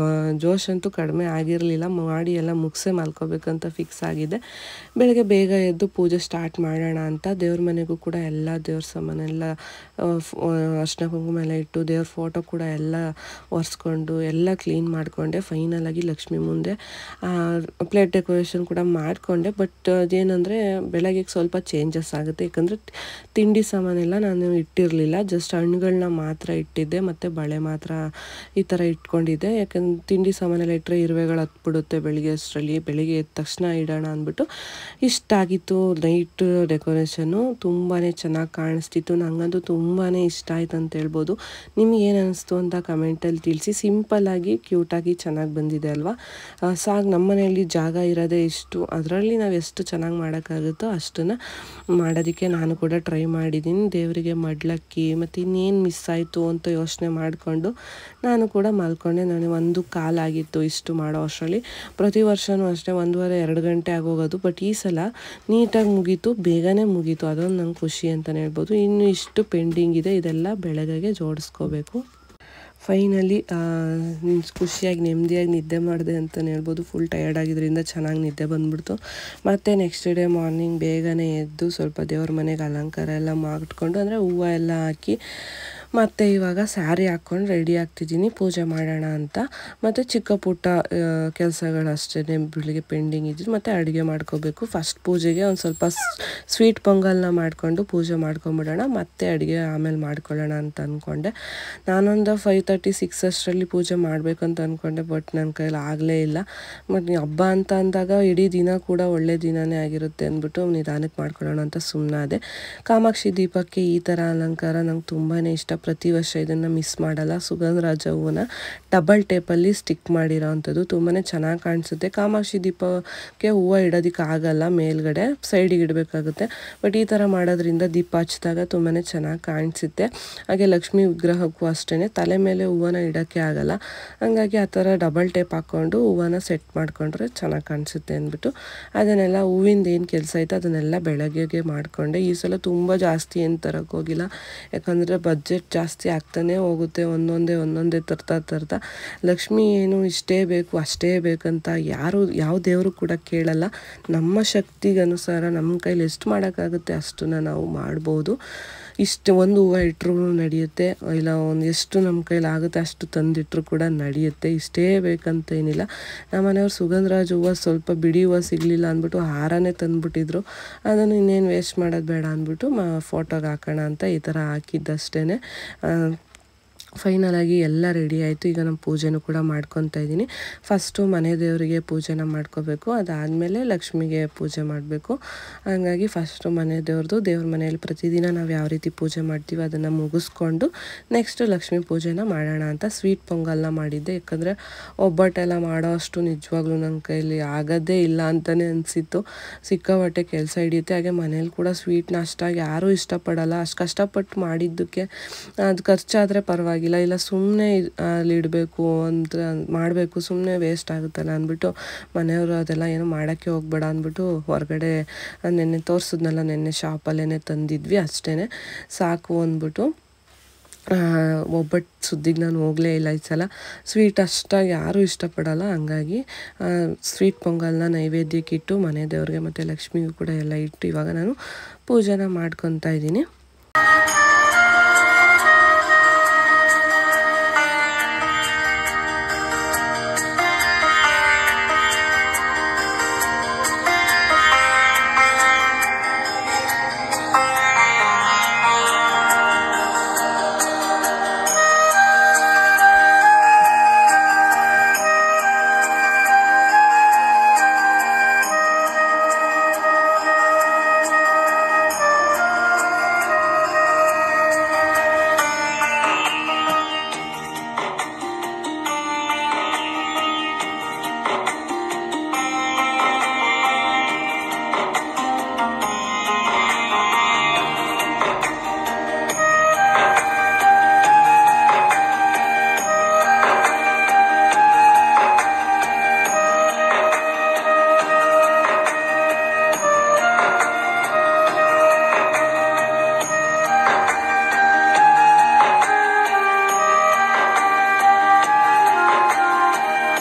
ಜೋಶ್ ಅಂತೂ ಕಡಿಮೆ ಆಗಿರಲಿಲ್ಲ. ಮಾಡಿ ಎಲ್ಲ ಮುಗಿಸೇ ಮಲ್ಕೋಬೇಕಂತ ಫಿಕ್ಸ್ ಆಗಿದೆ. ಬೆಳಗ್ಗೆ ಬೇಗ ಎದ್ದು ಪೂಜೆ ಸ್ಟಾರ್ಟ್ ಮಾಡೋಣ ಅಂತ ದೇವ್ರ ಮನೆಗೂ ಕೂಡ ಎಲ್ಲ ದೇವ್ರ ಸಾಮಾನೆಲ್ಲ ಅರ್ಶಿನ ಕುಂಕುಮ ಎಲ್ಲ ಇಟ್ಟು ದೇವ್ರ ಫೋಟೋ ಕೂಡ ಎಲ್ಲ ಒರೆಸ್ಕೊಂಡು ಎಲ್ಲ ಕ್ಲೀನ್ ಮಾಡಿಕೊಂಡೆ. ಫೈನಲಾಗಿ ಲಕ್ಷ್ಮಿ ಮುಂದೆ ಪ್ಲೇಟ್ ಡೆಕೋರೇಷನ್ ಕೂಡ ಮಾಡಿಕೊಂಡೆ. ಬಟ್ ಅದೇನೆಂದರೆ ಬೆಳಗ್ಗೆಗೆ ಸ್ವಲ್ಪ ಚೇಂಜಸ್ ಆಗುತ್ತೆ. ಯಾಕಂದರೆ ತಿಂಡಿ ಸಾಮಾನೆಲ್ಲ ನಾನು ಇಟ್ಟಿರಲಿಲ್ಲ, ಜಸ್ಟ್ ಹಣ್ಣುಗಳನ್ನ ಮಾತ್ರ ಇಟ್ಟಿದ್ದೆ ಮತ್ತು ಬಳೆ ಮಾತ್ರ ಈ ಥರ ಇಟ್ಕೊಂಡಿದ್ದೆ. ಯಾಕಂದ್ರೆ ತಿಂಡಿ ಸಾಮಾನೆಲ್ಲ ಇಟ್ಟರೆ ಇರುವೆಗಳು ಹತ್ಬಿಡುತ್ತೆ ಬೆಳಿಗ್ಗೆ ಅಷ್ಟರಲ್ಲಿ. ಬೆಳಿಗ್ಗೆ ಎದ್ದ ತಕ್ಷಣ ಇಡೋಣ ಅಂದ್ಬಿಟ್ಟು ಇಷ್ಟಾಗಿತ್ತು ನೈಟ್ ಡೆಕೋರೇಷನ್ನು. ತುಂಬಾ ಚೆನ್ನಾಗಿ ಕಾಣಿಸ್ತಿತ್ತು. ನನಗಂತೂ ತುಂಬಾ ಇಷ್ಟ ಆಯ್ತು ಅಂತ ಹೇಳ್ಬೋದು. ನಿಮ್ಗೆ ಏನು ಅನ್ನಿಸ್ತು ಅಂತ ಕಮೆಂಟಲ್ಲಿ ತಿಳಿಸಿ. ಸಿಂಪಲ್ಲಾಗಿ ಕ್ಯೂಟಾಗಿ ಚೆನ್ನಾಗಿ ಬಂದಿದೆ ಅಲ್ವಾ. ಸಾಕು, ನಮ್ಮ ಮನೆಯಲ್ಲಿ ಜಾಗ ಇರೋದೇ ಇಷ್ಟು, ಅದರಲ್ಲಿ ನಾವು ಎಷ್ಟು ಚೆನ್ನಾಗಿ ಮಾಡೋಕ್ಕಾಗುತ್ತೋ ಅಷ್ಟನ್ನು ಮಾಡೋದಕ್ಕೆ ನಾನು ಕೂಡ ಟ್ರೈ ಮಾಡಿದ್ದೀನಿ. ದೇವರಿಗೆ ಮಡ್ಲಕ್ಕಿ ಮತ್ತು ಇನ್ನೇನು ಮಿಸ್ ಆಯಿತು ಅಂತ ಯೋಚನೆ ಮಾಡಿಕೊಂಡು ನಾನು ಕೂಡ ಮಲ್ಕೊಂಡೆ. ನನಗೆ 1:15 ಆಗಿತ್ತು ಇಷ್ಟು ಮಾಡೋ ಅಷ್ಟರಲ್ಲಿ. ಪ್ರತಿ ವರ್ಷವೂ ಅಷ್ಟೇ 1:30-2 ಗಂಟೆ ಆಗೋಗೋದು. ಬಟ್ ಈ ಸಲ ನೀಟಾಗಿ ಮುಗೀತು, ಬೇಗನೆ ಮುಗೀತು. ಅದೊಂದು ನಂಗೆ ಖುಷಿ ಅಂತಲೇ ಹೇಳ್ಬೋದು. ಇನ್ನು ಇಷ್ಟು ಪೆಂಡಿಂಗ್ ಇದೆ, ಇದೆಲ್ಲ ಬೆಳಗ್ಗೆಗೆ ಜೋಡಿಸ್ಕೋಬೇಕು. ಫೈನಲಿ ಖುಷಿಯಾಗಿ ನೆಮ್ಮದಿಯಾಗಿ ನಿದ್ದೆ ಮಾಡಿದೆ ಅಂತಲೇ ಹೇಳ್ಬೋದು. ಫುಲ್ ಟಯರ್ಡ್ ಆಗಿದ್ದರಿಂದ ಚೆನ್ನಾಗಿ ನಿದ್ದೆ ಬಂದ್ಬಿಡ್ತು. ಮತ್ತು ನೆಕ್ಸ್ಟ್ ಡೇ ಮಾರ್ನಿಂಗ್ ಬೇಗನೆ ಎದ್ದು ಸ್ವಲ್ಪ ದೇವ್ರ ಮನೆಗೆ ಅಲಂಕಾರ ಎಲ್ಲ ಮಾಡಿಕೊಂಡು, ಅಂದರೆ ಹೂವು ಎಲ್ಲ ಹಾಕಿ ಮತ್ತು ಇವಾಗ ಸ್ಯಾರಿ ಹಾಕ್ಕೊಂಡು ರೆಡಿ ಆಗ್ತಿದ್ದೀನಿ ಪೂಜೆ ಮಾಡೋಣ ಅಂತ. ಮತ್ತು ಚಿಕ್ಕ ಪುಟ್ಟ ಕೆಲಸಗಳು ಅಷ್ಟೇ ಬೆಳಿಗ್ಗೆ ಪೆಂಡಿಂಗ್ ಇದ್ದು. ಮತ್ತು ಅಡುಗೆ ಮಾಡ್ಕೋಬೇಕು. ಫಸ್ಟ್ ಪೂಜೆಗೆ ಒಂದು ಸ್ವಲ್ಪ ಸ್ವೀಟ್ ಪೊಂಗಲ್ನ ಮಾಡಿಕೊಂಡು ಪೂಜೆ ಮಾಡ್ಕೊಂಬಿಡೋಣ, ಮತ್ತು ಅಡುಗೆ ಆಮೇಲೆ ಮಾಡ್ಕೊಳ್ಳೋಣ ಅಂತ ಅಂದ್ಕೊಂಡೆ. ನಾನೊಂದು 5:30-6 ಅಷ್ಟರಲ್ಲಿ ಪೂಜೆ ಮಾಡಬೇಕಂತ ಅಂದ್ಕೊಂಡೆ. ಬಟ್ ನನ್ನ ಕೈಲಿ ಆಗಲೇ ಇಲ್ಲ. ಮತ್ತು ಹಬ್ಬ ಅಂತ ಅಂದಾಗ ಇಡೀ ದಿನ ಕೂಡ ಒಳ್ಳೆ ದಿನವೇ ಆಗಿರುತ್ತೆ ಅಂದ್ಬಿಟ್ಟು ನಿಧಾನಕ್ಕೆ ಮಾಡ್ಕೊಳ್ಳೋಣ ಅಂತ ಸುಮ್ಮನಾದೆ. ಕಾಮಾಕ್ಷಿ ದೀಪಕ್ಕೆ ಈ ಥರ ಅಲಂಕಾರ ನಂಗೆ ತುಂಬಾ ಇಷ್ಟ. ಪ್ರತಿ ವರ್ಷ ಇದನ್ನು ಮಿಸ್ ಮಾಡಲ್ಲ. ಸುಗಂಧರಾಜ ಹೂವನ್ನ ಡಬಲ್ ಟೇಪಲ್ಲಿ ಸ್ಟಿಕ್ ಮಾಡಿರೋ ಅಂಥದ್ದು ತುಂಬಾ ಚೆನ್ನಾಗಿ ಕಾಣಿಸುತ್ತೆ. ಕಾಮಾಕ್ಷಿ ದೀಪಕ್ಕೆ ಹೂವು ಇಡೋದಕ್ಕೆ ಆಗಲ್ಲ, ಮೇಲ್ಗಡೆ ಸೈಡಿಗೆ ಇಡಬೇಕಾಗುತ್ತೆ. ಬಟ್ ಈ ಥರ ಮಾಡೋದ್ರಿಂದ ದೀಪ ಹಚ್ಚಿದಾಗ ತುಂಬಾ ಚೆನ್ನಾಗಿ ಕಾಣಿಸುತ್ತೆ. ಹಾಗೆ ಲಕ್ಷ್ಮೀ ವಿಗ್ರಹಕ್ಕೂ ಅಷ್ಟೇ ತಲೆ ಮೇಲೆ ಹೂವನ್ನ ಇಡೋಕ್ಕೆ ಆಗಲ್ಲ. ಹಾಗಾಗಿ ಆ ಥರ ಡಬಲ್ ಟೇಪ್ ಹಾಕ್ಕೊಂಡು ಹೂವನ್ನ ಸೆಟ್ ಮಾಡಿಕೊಂಡ್ರೆ ಚೆನ್ನಾಗಿ ಕಾಣಿಸುತ್ತೆ ಅಂದ್ಬಿಟ್ಟು ಅದನ್ನೆಲ್ಲ ಹೂವಿಂದ ಏನು ಕೆಲಸ ಐತೆ ಅದನ್ನೆಲ್ಲ ಬೆಳಗ್ಗೆಗೆ ಮಾಡಿಕೊಂಡೆ. ಈ ಸಲ ತುಂಬ ಜಾಸ್ತಿ ಏನು ತರಕ್ಕೆ ಹೋಗಿಲ್ಲ, ಯಾಕಂದರೆ ಬಜೆಟ್ ಜಾಸ್ತಿ ಆಗ್ತಾನೆ ಹೋಗುತ್ತೆ. ಒಂದೊಂದೇ ತರ್ತಾ ಲಕ್ಷ್ಮಿ ಏನು ಇಷ್ಟೇ ಬೇಕು ಅಷ್ಟೇ ಬೇಕಂತ ಯಾವ ದೇವರು ಕೂಡ ಕೇಳಲ್ಲ. ನಮ್ಮ ಶಕ್ತಿಗನುಸಾರ ನಮ್ಮ ಕೈಲಿ ಎಷ್ಟು ಮಾಡೋಕ್ಕಾಗುತ್ತೆ ಅಷ್ಟನ್ನು ನಾವು ಮಾಡ್ಬೋದು. ಇಷ್ಟು ಒಂದು ಹೂವು ಇಟ್ಟರು ನಡೆಯುತ್ತೆ, ಇಲ್ಲ ಒಂದು ಎಷ್ಟು ನಮ್ಮ ಕೈಲಾಗುತ್ತೆ ಅಷ್ಟು ತಂದಿಟ್ಟರು ಕೂಡ ನಡೆಯುತ್ತೆ. ಇಷ್ಟೇ ಬೇಕಂತ ಏನಿಲ್ಲ. ನಮ್ಮ ಮನೆಯವ್ರು ಸುಗಂಧರಾಜ ಹೂವು ಸ್ವಲ್ಪ ಬಿಡಿ ಹೂವು ಸಿಗಲಿಲ್ಲ ಅಂದ್ಬಿಟ್ಟು ಹಾರನೇ ತಂದುಬಿಟ್ಟಿದ್ರು. ಅದನ್ನು ಇನ್ನೇನು ವೇಸ್ಟ್ ಮಾಡೋದು ಬೇಡ ಅಂದ್ಬಿಟ್ಟು ಫೋಟೋಗೆ ಹಾಕೋಣ ಅಂತ ಈ ಥರ ಹಾಕಿದ್ದಷ್ಟೇ. ಫೈನಲಾಗಿ ಎಲ್ಲ ರೆಡಿ ಆಯಿತು. ಈಗ ನಾನು ಪೂಜೆನೂ ಕೂಡ ಮಾಡ್ಕೊತಾ ಇದ್ದೀನಿ. ಫಸ್ಟು ಮನೆ ದೇವರಿಗೆ ಪೂಜೆನ ಮಾಡ್ಕೋಬೇಕು, ಅದಾದಮೇಲೆ ಲಕ್ಷ್ಮಿಗೆ ಪೂಜೆ ಮಾಡಬೇಕು. ಹಾಗಾಗಿ ಫಸ್ಟು ಮನೆ ದೇವ್ರ ಮನೆಯಲ್ಲಿ ಪ್ರತಿದಿನ ನಾವು ಯಾವ ರೀತಿ ಪೂಜೆ ಮಾಡ್ತೀವಿ ಅದನ್ನು ಮುಗಿಸ್ಕೊಂಡು ನೆಕ್ಸ್ಟು ಲಕ್ಷ್ಮೀ ಪೂಜೆನ ಮಾಡೋಣ ಅಂತ ಸ್ವೀಟ್ ಪೊಂಗಲ್ನ ಮಾಡಿದ್ದೆ. ಯಾಕಂದರೆ ಒಬ್ಬಟ್ಟೆಲ್ಲ ಮಾಡೋ ಅಷ್ಟು ನಿಜವಾಗ್ಲೂ ನನ್ನ ಕೈಲಿ ಆಗೋದೇ ಇಲ್ಲ ಅಂತಲೇ ಅನಿಸಿತ್ತು. ಸಿಕ್ಕಾಪಟ್ಟೆ ಕೆಲಸ ಹಿಡಿಯುತ್ತೆ. ಹಾಗೆ ಮನೇಲಿ ಕೂಡ ಸ್ವೀಟ್ನ ಅಷ್ಟಾಗಿ ಯಾರೂ ಇಷ್ಟಪಡಲ್ಲ. ಅಷ್ಟು ಕಷ್ಟಪಟ್ಟು ಮಾಡಿದ್ದಕ್ಕೆ ಅದು ಖರ್ಚಾದರೆ ಪರವಾಗಿಲ್ಲ, ಇಲ್ಲ ಸುಮ್ಮನೆ ಅಲ್ಲಿ ಇಡಬೇಕು ಅಂತ ಮಾಡಬೇಕು, ಸುಮ್ಮನೆ ವೇಸ್ಟ್ ಆಗುತ್ತಲ್ಲ ಅಂದ್ಬಿಟ್ಟು ಮನೆಯವರು ಅದೆಲ್ಲ ಏನೋ ಮಾಡೋಕ್ಕೆ ಹೋಗ್ಬೇಡ ಅಂದ್ಬಿಟ್ಟು ಹೊರಗಡೆ ನೆನ್ನೆ ತೋರಿಸಿದ್ನಲ್ಲ, ನೆನ್ನೆ ಶಾಪಲ್ಲೇ ತಂದಿದ್ವಿ ಅಷ್ಟೇ ಸಾಕು ಅಂದ್ಬಿಟ್ಟು ಒಬ್ಬಟ್ಟು ಸುದ್ದಿಗೆ ನಾನು ಹೋಗಲೇ ಇಲ್ಲ ಈ ಸಲ. ಸ್ವೀಟ್ ಅಷ್ಟಾಗಿ ಯಾರೂ ಇಷ್ಟಪಡಲ್ಲ. ಹಂಗಾಗಿ ಸ್ವೀಟ್ ಪೊಂಗಲ್ನ ನೈವೇದ್ಯಕ್ಕೆ ಇಟ್ಟು ಮನೆ ದೇವ್ರಿಗೆ ಮತ್ತು ಲಕ್ಷ್ಮಿಗೂ ಕೂಡ ಎಲ್ಲ ಇಟ್ಟು ಇವಾಗ ನಾನು ಪೂಜೆನ ಮಾಡ್ಕೊತಾ ಇದ್ದೀನಿ.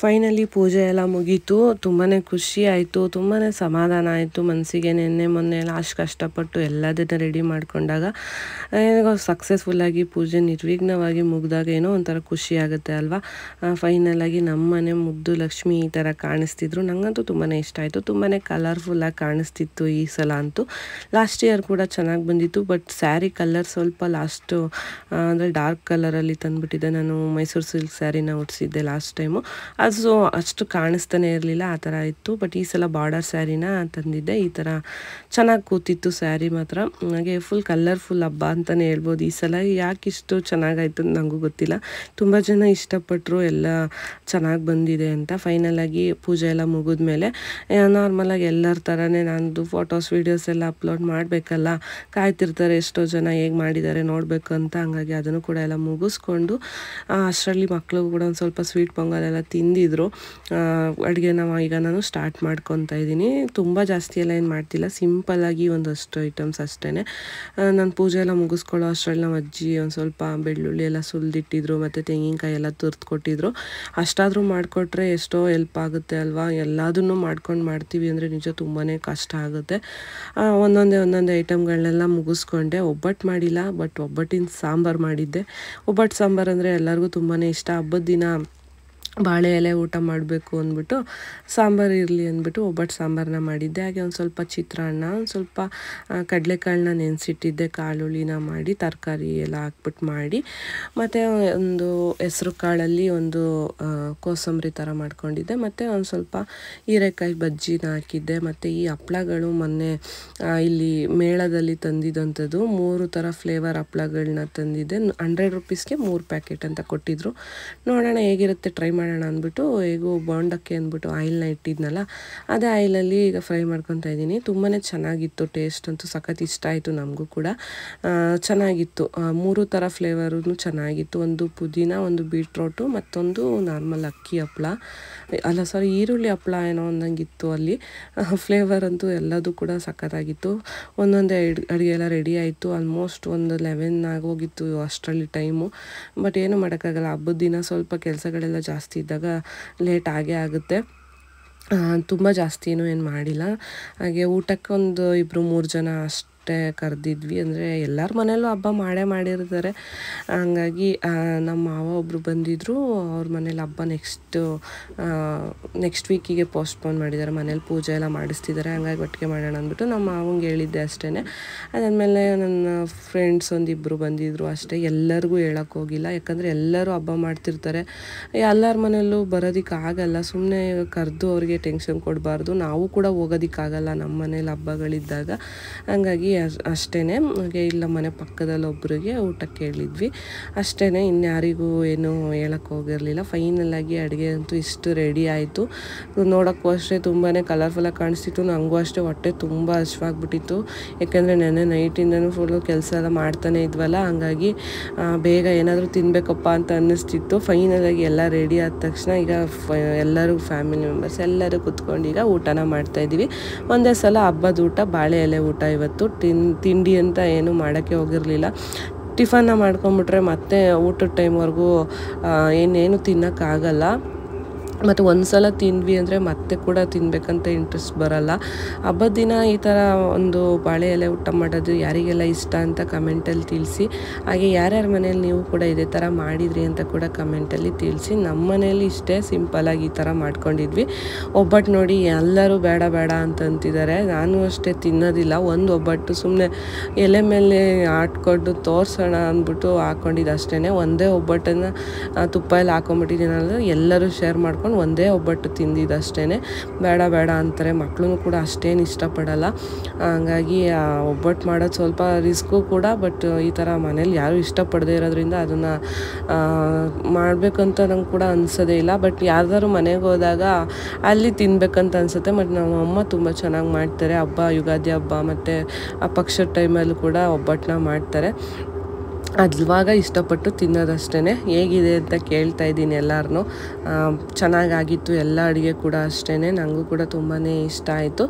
ಫೈನಲಿ ಪೂಜೆ ಎಲ್ಲ ಮುಗೀತು. ತುಂಬಾ ಖುಷಿ ಆಯಿತು, ತುಂಬಾ ಸಮಾಧಾನ ಆಯಿತು ಮನಸ್ಸಿಗೆ. ನೆನ್ನೆ ಮೊನ್ನೆ ಎಲ್ಲ ಅಷ್ಟು ಕಷ್ಟಪಟ್ಟು ಎಲ್ಲದನ್ನು ರೆಡಿ ಮಾಡಿಕೊಂಡಾಗ ಸಕ್ಸಸ್ಫುಲ್ಲಾಗಿ ಪೂಜೆ ನಿರ್ವಿಘ್ನವಾಗಿ ಮುಗಿದಾಗ ಏನೋ ಒಂಥರ ಖುಷಿ ಆಗುತ್ತೆ ಅಲ್ವಾ. ಫೈನಲಾಗಿ ನಮ್ಮ ಮನೆ ಮುದ್ದು ಲಕ್ಷ್ಮಿ ಈ ಥರ ಕಾಣಿಸ್ತಿದ್ರು. ನನಗಂತೂ ತುಂಬಾ ಇಷ್ಟ ಆಯಿತು. ತುಂಬಾ ಕಲರ್ಫುಲ್ಲಾಗಿ ಕಾಣಿಸ್ತಿತ್ತು ಈ ಸಲ ಅಂತೂ. ಲಾಸ್ಟ್ ಇಯರ್ ಕೂಡ ಚೆನ್ನಾಗಿ ಬಂದಿತ್ತು. ಬಟ್ ಸ್ಯಾರಿ ಕಲರ್ ಸ್ವಲ್ಪ ಲಾಸ್ಟು ಅಂದರೆ ಡಾರ್ಕ್ ಕಲರಲ್ಲಿ ತಂದುಬಿಟ್ಟಿದ್ದೆ. ನಾನು ಮೈಸೂರು ಸಿಲ್ಕ್ ಸ್ಯಾರಿನ ಉಡಿಸಿದ್ದೆ ಲಾಸ್ಟ್ ಟೈಮು. ಅದು ಸೊ ಅಷ್ಟು ಕಾಣಿಸ್ತಾನೆ ಇರಲಿಲ್ಲ, ಆ ಥರ ಇತ್ತು. ಬಟ್ ಈ ಸಲ ಬಾರ್ಡರ್ ಸ್ಯಾರಿನ ತಂದಿದ್ದೆ. ಈ ಥರ ಚೆನ್ನಾಗಿ ಕೂತಿತ್ತು ಸ್ಯಾರಿ ಮಾತ್ರ. ಹಾಗೆ ಫುಲ್ ಕಲರ್ಫುಲ್ ಹಬ್ಬ ಅಂತಲೇ ಹೇಳ್ಬೋದು. ಈ ಸಲ ಯಾಕೆ ಇಷ್ಟು ಚೆನ್ನಾಗಾಯ್ತು ಅಂತ ನನಗೂ ಗೊತ್ತಿಲ್ಲ. ತುಂಬ ಜನ ಇಷ್ಟಪಟ್ಟರು, ಎಲ್ಲ ಚೆನ್ನಾಗಿ ಬಂದಿದೆ ಅಂತ. ಫೈನಲಾಗಿ ಪೂಜೆ ಎಲ್ಲ ಮುಗಿದ್ಮೇಲೆ ನಾರ್ಮಲಾಗಿ ಎಲ್ಲರ ಥರನೇ ನಂದು ಫೋಟೋಸ್ ವೀಡಿಯೋಸ್ ಎಲ್ಲ ಅಪ್ಲೋಡ್ ಮಾಡಬೇಕಲ್ಲ, ಕಾಯ್ತಿರ್ತಾರೆ ಎಷ್ಟೋ ಜನ ಹೇಗೆ ಮಾಡಿದ್ದಾರೆ ನೋಡಬೇಕು ಅಂತ. ಹಂಗಾಗಿ ಅದನ್ನು ಕೂಡ ಎಲ್ಲ ಮುಗಿಸ್ಕೊಂಡು ಅಷ್ಟರಲ್ಲಿ ಮಕ್ಕಳು ಕೂಡ ಒಂದು ಸ್ವಲ್ಪ ಸ್ವೀಟ್ ಪೊಂಗಲೆಲ್ಲ ತಿಂದಿದ್ರು. ಅಡುಗೆನ ಈಗ ನಾನು ಸ್ಟಾರ್ಟ್ ಮಾಡ್ಕೊತಾ ಇದ್ದೀನಿ. ತುಂಬ ಜಾಸ್ತಿ ಎಲ್ಲ ಏನು ಮಾಡ್ತಿಲ್ಲ, ಸಿಂಪಲ್ಲಾಗಿ ಒಂದಷ್ಟು ಐಟಮ್ಸ್ ಅಷ್ಟೇ. ನಾನು ಪೂಜೆ ಎಲ್ಲ ಮುಗಿಸ್ಕೊಳ್ಳೋ ಅಷ್ಟರಲ್ಲಿ ನಮ್ಮ ಅಜ್ಜಿ ಒಂದು ಸ್ವಲ್ಪ ಬೆಳ್ಳುಳ್ಳಿ ಎಲ್ಲ ಸುಲಿದಿಟ್ಟಿದ್ರು, ಮತ್ತು ತೆಂಗಿನಕಾಯಿ ಎಲ್ಲ ತುರ್ದು ಕೊಟ್ಟಿದ್ರು. ಅಷ್ಟಾದರೂ ಮಾಡಿಕೊಟ್ರೆ ಎಷ್ಟೋ ಹೆಲ್ಪ್ ಆಗುತ್ತೆ ಅಲ್ವಾ. ಎಲ್ಲದನ್ನೂ ಮಾಡ್ಕೊಂಡು ಮಾಡ್ತೀವಿ ಅಂದರೆ ನಿಜ ತುಂಬಾ ಕಷ್ಟ ಆಗುತ್ತೆ. ಒಂದೊಂದೇ ಐಟಮ್ಗಳನ್ನೆಲ್ಲ ಮುಗಿಸ್ಕೊಂಡೆ. ಒಬ್ಬಟ್ಟು ಮಾಡಿಲ್ಲ, ಬಟ್ ಒಬ್ಬಟ್ಟಿನ ಸಾಂಬಾರು ಮಾಡಿದ್ದೆ. ಒಬ್ಬಟ್ಟು ಸಾಂಬಾರು ಅಂದರೆ ಎಲ್ಲರಿಗೂ ತುಂಬಾ ಇಷ್ಟ. ಹಬ್ಬದ ದಿನ ಬಾಳೆ ಎಲೆ ಊಟ ಮಾಡಬೇಕು ಅಂದ್ಬಿಟ್ಟು ಸಾಂಬಾರು ಇರಲಿ ಅಂದ್ಬಿಟ್ಟು ಒಬ್ಬಟ್ಟು ಸಾಂಬಾರನ್ನ ಮಾಡಿದ್ದೆ. ಹಾಗೆ ಒಂದು ಸ್ವಲ್ಪ ಚಿತ್ರಾನ್ನ, ಒಂದು ಸ್ವಲ್ಪ ಕಡಲೆಕಾಳನ್ನ ನೆನೆಸಿಟ್ಟಿದ್ದೆ, ಕಾಳುಳ್ಳಿನ ಮಾಡಿ ತರಕಾರಿ ಎಲ್ಲ ಹಾಕ್ಬಿಟ್ಟು ಮಾಡಿ, ಮತ್ತು ಒಂದು ಹೆಸ್ರು ಕಾಳಲ್ಲಿ ಒಂದು ಕೋಸಂಬರಿ ಥರ ಮಾಡ್ಕೊಂಡಿದ್ದೆ, ಮತ್ತು ಒಂದು ಸ್ವಲ್ಪ ಹೀರೆಕಾಯಿ ಬಜ್ಜಿನ ಹಾಕಿದ್ದೆ. ಮತ್ತು ಈ ಹಪ್ಳಗಳು ಮೊನ್ನೆ ಇಲ್ಲಿ ಮೇಳದಲ್ಲಿ ತಂದಿದ್ದಂಥದ್ದು 3 ಥರ ಫ್ಲೇವರ್ ಹಪ್ಳಗಳನ್ನ ತಂದಿದ್ದೆ. 100 ರೂಪೀಸ್ಗೆ 3 ಪ್ಯಾಕೆಟ್ ಅಂತ ಕೊಟ್ಟಿದ್ರು. ನೋಡೋಣ ಹೇಗಿರುತ್ತೆ, ಟ್ರೈ ಮಾಡೋಣ ಅಂದ್ಬಿಟ್ಟು ಹೇಗೂ ಬೋಂಡಕ್ಕೆ ಅಂದ್ಬಿಟ್ಟು ಆಯಿಲ್ನ ಇಟ್ಟಿದ್ನಲ್ಲ, ಅದೇ ಆಯಿಲಲ್ಲಿ ಈಗ ಫ್ರೈ ಮಾಡ್ಕೊತಾ ಇದ್ದೀನಿ. ತುಂಬಾ ಚೆನ್ನಾಗಿತ್ತು, ಟೇಸ್ಟ್ ಅಂತೂ ಸಖತ್ ಇಷ್ಟ ಆಯಿತು ನಮಗೂ ಕೂಡ. ಚೆನ್ನಾಗಿತ್ತು, 3 ಥರ ಫ್ಲೇವರು ಚೆನ್ನಾಗಿತ್ತು. ಒಂದು ಪುದೀನ, ಒಂದು ಬೀಟ್ರೋಟು, ಮತ್ತೊಂದು ನಾರ್ಮಲ್ ಅಕ್ಕಿ ಹಪ್ಪಳ, ಈರುಳ್ಳಿ ಹಪ್ಪಳ ಏನೋ ಒಂದಂಗಿತ್ತು ಅಲ್ಲಿ. ಫ್ಲೇವರ್ ಅಂತೂ ಎಲ್ಲದೂ ಕೂಡ ಸಖತ್ತಾಗಿತ್ತು. ಒಂದೊಂದೇ ಅಡುಗೆ ಎಲ್ಲ ರೆಡಿ ಆಯಿತು. ಆಲ್ಮೋಸ್ಟ್ ಒಂದು 11 ಆಗೋಗಿತ್ತು ಅಷ್ಟರಲ್ಲಿ ಟೈಮು. ಬಟ್ ಏನು ಮಾಡೋಕ್ಕಾಗಲ್ಲ, ಹಬ್ಬದ ದಿನ ಸ್ವಲ್ಪ ಕೆಲಸಗಳೆಲ್ಲ ಜಾಸ್ತಿ ಇದ್ದಾಗ ಲೇಟ್ ಆಗೇ ಆಗುತ್ತೆ. ತುಂಬ ಜಾಸ್ತಿ ಏನು ಮಾಡಿಲ್ಲ. ಹಾಗೆ ಊಟಕ್ಕೆ ಒಂದು 2-3 ಜನ ಅಷ್ಟೇ ಕರೆದಿದ್ವಿ. ಅಂದರೆ ಎಲ್ಲರ ಮನೆಯಲ್ಲೂ ಹಬ್ಬ ಮಾಡಿರ್ತಾರೆ. ಹಂಗಾಗಿ ನಮ್ಮ ಮಾವ ಒಬ್ಬರು ಬಂದಿದ್ದರು, ಅವ್ರ ಮನೇಲಿ ಹಬ್ಬ ನೆಕ್ಸ್ಟ್ ವೀಕಿಗೆ ಪೋಸ್ಟ್ಪೋನ್ ಮಾಡಿದ್ದಾರೆ. ಮನೇಲಿ ಪೂಜೆ ಎಲ್ಲ ಮಾಡಿಸ್ತಿದ್ದಾರೆ, ಹಂಗಾಗಿ ಒಟ್ಟಿಗೆ ಮಾಡೋಣ ಅಂದ್ಬಿಟ್ಟು ನಮ್ಮ ಮಾವಂಗೆ ಹೇಳಿದ್ದೆ ಅಷ್ಟೇ. ಅದಾದಮೇಲೆ ನನ್ನ ಫ್ರೆಂಡ್ಸ್ ಒಂದಿಬ್ಬರು ಬಂದಿದ್ದರು ಅಷ್ಟೇ. ಎಲ್ಲರಿಗೂ ಹೇಳೋಕ್ಕೋಗಿಲ್ಲ, ಯಾಕಂದರೆ ಎಲ್ಲರೂ ಹಬ್ಬ ಮಾಡ್ತಿರ್ತಾರೆ, ಎಲ್ಲರ ಮನೆಯಲ್ಲೂ ಬರೋದಕ್ಕಾಗಲ್ಲ. ಸುಮ್ಮನೆ ಕರೆದು ಅವ್ರಿಗೆ ಟೆನ್ಷನ್ ಕೊಡಬಾರ್ದು. ನಾವು ಕೂಡ ಹೋಗೋದಕ್ಕಾಗಲ್ಲ ನಮ್ಮ ಮನೇಲಿ ಹಬ್ಬಗಳಿದ್ದಾಗ. ಹಂಗಾಗಿ ಅಷ್ಟೇ. ಹಾಗೆ ಇಲ್ಲ ಮನೆ ಪಕ್ಕದಲ್ಲಿ ಒಬ್ಬರಿಗೆ ಊಟಕ್ಕೆ ಹೇಳಿದ್ವಿ ಅಷ್ಟೇ. ಇನ್ಯಾರಿಗೂ ಏನು ಹೇಳಕ್ಕೆ ಹೋಗಿರಲಿಲ್ಲ. ಫೈನಲಾಗಿ ಅಡುಗೆ ಅಂತೂ ಇಷ್ಟು ರೆಡಿ ಆಯಿತು. ನೋಡೋಕ್ಕೂ ಅಷ್ಟೇ ತುಂಬಾ ಕಲರ್ಫುಲ್ಲಾಗಿ ಕಾಣಿಸ್ತಿತ್ತು. ನನಗೂ ಅಷ್ಟೇ ಹೊಟ್ಟೆ ತುಂಬ ಹಶ್ವಾಗ್ಬಿಟ್ಟಿತ್ತು, ಯಾಕೆಂದರೆ ನೆನ್ನೆ ನೈಟಿಂದನೂ ಫುಲ್ಲು ಕೆಲಸ ಎಲ್ಲ ಮಾಡ್ತಾನೆ ಇದ್ವಲ್ಲ. ಹಂಗಾಗಿ ಬೇಗ ಏನಾದರೂ ತಿನ್ನಬೇಕಪ್ಪ ಅಂತ ಅನ್ನಿಸ್ತಿತ್ತು. ಫೈನಲಾಗಿ ಎಲ್ಲ ರೆಡಿ ಆದ ತಕ್ಷಣ ಈಗ ಎಲ್ಲರೂ ಫ್ಯಾಮಿಲಿ ಮೆಂಬರ್ಸ್ ಎಲ್ಲರೂ ಕುತ್ಕೊಂಡು ಈಗ ಊಟನ ಮಾಡ್ತಾಯಿದ್ದೀವಿ. ಒಂದೇ ಸಲ ಹಬ್ಬದ ಊಟ, ಬಾಳೆ ಎಲೆ ಊಟ. ಇವತ್ತು ತಿಂಡಿ ಅಂತ ಏನೂ ಮಾಡೋಕ್ಕೆ ಹೋಗಿರಲಿಲ್ಲ. ಟಿಫನ್ನ ಮಾಡ್ಕೊಂಬಿಟ್ರೆ ಮತ್ತೆ ಊಟದ ಟೈಮ್ವರೆಗೂ ಏನೇನು ತಿನ್ನೋಕ್ಕಾಗಲ್ಲ. ಮತ್ತು ಒಂದು ಸಲ ತಿಂದ್ವಿ ಅಂದರೆ ಮತ್ತೆ ಕೂಡ ತಿನ್ನಬೇಕಂತ ಇಂಟ್ರೆಸ್ಟ್ ಬರೋಲ್ಲ. ಹಬ್ಬದ ದಿನ ಈ ಥರ ಒಂದು ಬಾಳೆ ಎಲೆ ಊಟ ಮಾಡೋದು ಯಾರಿಗೆಲ್ಲ ಇಷ್ಟ ಅಂತ ಕಮೆಂಟಲ್ಲಿ ತಿಳಿಸಿ. ಹಾಗೆ ಯಾರ್ಯಾರ ಮನೇಲಿ ನೀವು ಕೂಡ ಇದೇ ಥರ ಮಾಡಿದ್ರಿ ಅಂತ ಕೂಡ ಕಮೆಂಟಲ್ಲಿ ತಿಳಿಸಿ. ನಮ್ಮ ಮನೇಲಿ ಇಷ್ಟೇ ಸಿಂಪಲಾಗಿ ಈ ಥರ ಮಾಡ್ಕೊಂಡಿದ್ವಿ. ಒಬ್ಬಟ್ಟು ನೋಡಿ ಎಲ್ಲರೂ ಬೇಡ ಅಂತ ಅಂತಿದ್ದಾರೆ. ನಾನು ಅಷ್ಟೇ ತಿನ್ನೋದಿಲ್ಲ. ಒಂದು ಒಬ್ಬಟ್ಟು ಸುಮ್ಮನೆ ಎಲೆ ಮೇಲೆ ಆಟ್ಕೊಂಡು ತೋರಿಸೋಣ ಅಂದ್ಬಿಟ್ಟು ಹಾಕ್ಕೊಂಡಿದ್ದು ಅಷ್ಟೇ. ಒಂದೇ ಒಬ್ಬಟ್ಟನ್ನು ತುಪ್ಪ ಎಲ್ಲ ಹಾಕೊಂಡ್ಬಿಟ್ಟಿದ್ದೀನಿ ಅಂದರೆ ಎಲ್ಲರೂ ಶೇರ್ ಮಾಡ್ಕೊಂಡು ಒಂದೇ ಒಬ್ಬಟ್ಟು ತಿಂದಿದ್ದಷ್ಟೇ. ಬೇಡ ಅಂತಾರೆ. ಮಕ್ಕಳು ಕೂಡ ಅಷ್ಟೇನು ಇಷ್ಟಪಡಲ್ಲ. ಹಂಗಾಗಿ ಒಬ್ಬಟ್ಟು ಮಾಡೋದು ಸ್ವಲ್ಪ ರಿಸ್ಕು ಕೂಡ. ಬಟ್ ಈ ಥರ ಮನೇಲಿ ಯಾರೂ ಇಷ್ಟಪಡದೇ ಇರೋದ್ರಿಂದ ಅದನ್ನು ಮಾಡಬೇಕಂತ ನಂಗೆ ಕೂಡ ಅನಿಸೋದೇ ಇಲ್ಲ. ಬಟ್ ಯಾರ್ದಾದ್ರು ಮನೆಗೆ ಹೋದಾಗ ಅಲ್ಲಿ ತಿನ್ಬೇಕಂತ ಅನಿಸುತ್ತೆ. ಮತ್ತು ನಮ್ಮ ಅಮ್ಮ ತುಂಬ ಚೆನ್ನಾಗಿ ಮಾಡ್ತಾರೆ. ಯುಗಾದಿ ಹಬ್ಬ ಮತ್ತು ಪಕ್ಷದ ಟೈಮಲ್ಲೂ ಕೂಡ ಒಬ್ಬಟ್ಟನ್ನ ಮಾಡ್ತಾರೆ. ಅದುವಾಗ ಇಷ್ಟಪಟ್ಟು ತಿನ್ನೋದಷ್ಟೇ. ಹೇಗಿದೆ ಅಂತ ಕೇಳ್ತಾ ಇದ್ದೀನಿ ಎಲ್ಲರನ್ನೂ. ಚೆನ್ನಾಗಾಗಿತ್ತು ಎಲ್ಲ ಅಡುಗೆ ಕೂಡ ಅಷ್ಟೇ. ನನಗೂ ಕೂಡ ತುಂಬಾ ಇಷ್ಟ ಆಯಿತು.